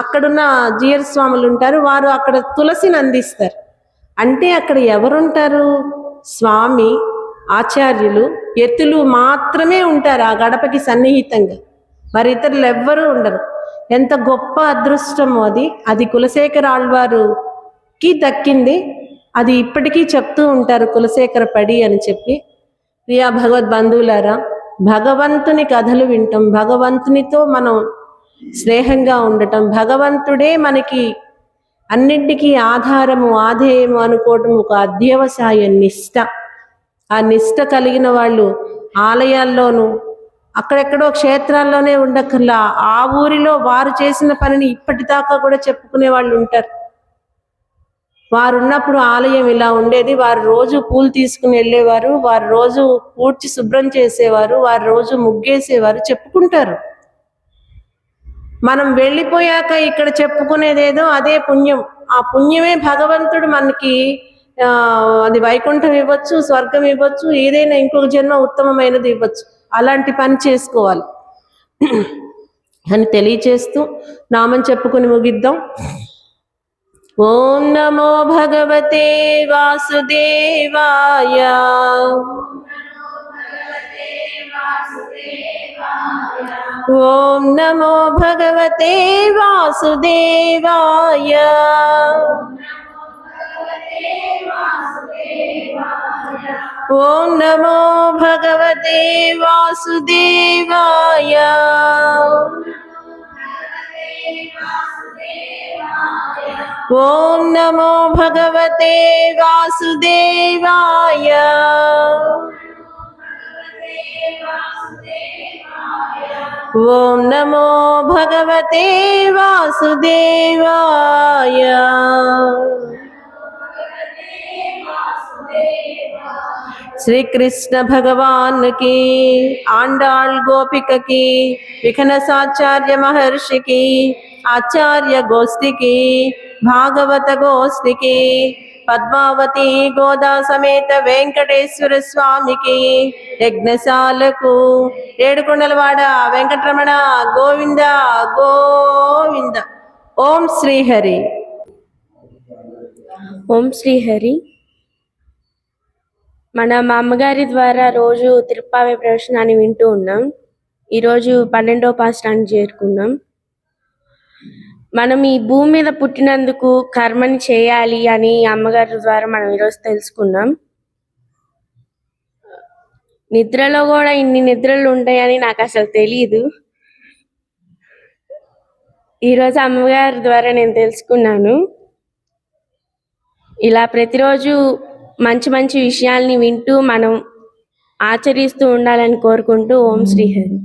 అక్కడున్న జీయర్ స్వాములు ఉంటారు, వారు అక్కడ తులసిని అందిస్తారు. అంటే అక్కడ ఎవరుంటారు? స్వామి, ఆచార్యులు, యతులు మాత్రమే ఉంటారు ఆ గడపకి సన్నిహితంగా. మరి ఇతరులు ఎవ్వరూ ఉండరు. ఎంత గొప్ప అదృష్టమో అది. అది కులశేఖర ఆళ్వారుకి దక్కింది. అది ఇప్పటికీ చెప్తూ ఉంటారు కులశేఖర పడి అని చెప్పి. ప్రియా భగవద్ బంధువులారా, భగవంతుని కథలు వింటాం, భగవంతునితో మనం స్నేహంగా ఉండటం, భగవంతుడే మనకి అన్నింటికీ ఆధారము, ఆధేయము అనుకోవటం ఒక అధ్యవసాయ నిష్ట. ఆ నిష్ట కలిగిన వాళ్ళు ఆలయాల్లోనూ అక్కడెక్కడో క్షేత్రాల్లోనే ఉండక్కర్లా, ఆ ఊరిలో వారు చేసిన పనిని ఇప్పటిదాకా కూడా చెప్పుకునే వాళ్ళు ఉంటారు. వారు ఉన్నప్పుడు ఆలయం ఇలా ఉండేది, వారు రోజు పూలు తీసుకుని వెళ్ళేవారు, వారు రోజు పూడ్చి శుభ్రం చేసేవారు, వారు రోజు ముగ్గేసేవారు, చెప్పుకుంటారు. మనం వెళ్ళిపోయాక ఇక్కడ చెప్పుకునేదేదో అదే పుణ్యం. ఆ పుణ్యమే భగవంతుడు మనకి అది వైకుంఠం ఇవ్వచ్చు, స్వర్గం ఇవ్వచ్చు, ఏదైనా ఇంకొక జన్మ ఉత్తమమైనది ఇవ్వచ్చు. అలాంటి పని చేసుకోవాలి అని తెలియచేస్తూ నామం చెప్పుకుని ముగిద్దాం. ఓం నమో భగవతే వాసుదేవాయ. ఓం నమో భగవతే వాసుదేవాయ. ఓం నమో భగవతే వాసుదేవాయ. ఓం నమో భగవతే వాసుదేవాయ. ఓం నమో భగవతే వాసుదేవాయ. श्री कृष्ण भगवान की, आंडाल गोपिक की, विघ्नसाचार्य महर्षि की, आचार्य गोष्ठी की, भागवत गोष्ठी की, पद्मावती गोदा समेत वेंकटेश्वर स्वामी की, यज्ञशाలకు ఏడుకొండలవాడ వెంకటరమణ గోవింద గోవింద. ఓం శ్రీహరి. ఓం శ్రీహరి. మన మా అమ్మగారి ద్వారా రోజు తిరుప్పావే ప్రవచనాన్ని వింటూ ఉన్నాం. ఈరోజు 12వ పాస్టానికి చేరుకున్నాం. మనం ఈ భూమి మీద పుట్టినందుకు కర్మని చేయాలి అని అమ్మగారి ద్వారా మనం ఈరోజు తెలుసుకున్నాం. నిద్రలో కూడా ఇన్ని నిద్రలు ఉంటాయని నాకు అసలు తెలియదు. ఈరోజు అమ్మగారి ద్వారా నేను తెలుసుకున్నాను. ఇలా ప్రతిరోజు మంచి మంచి విషయాల్ని వింటూ మనం ఆచరిస్తూ ఉండాలని కోరుకుంటూ ఓం శ్రీహరి.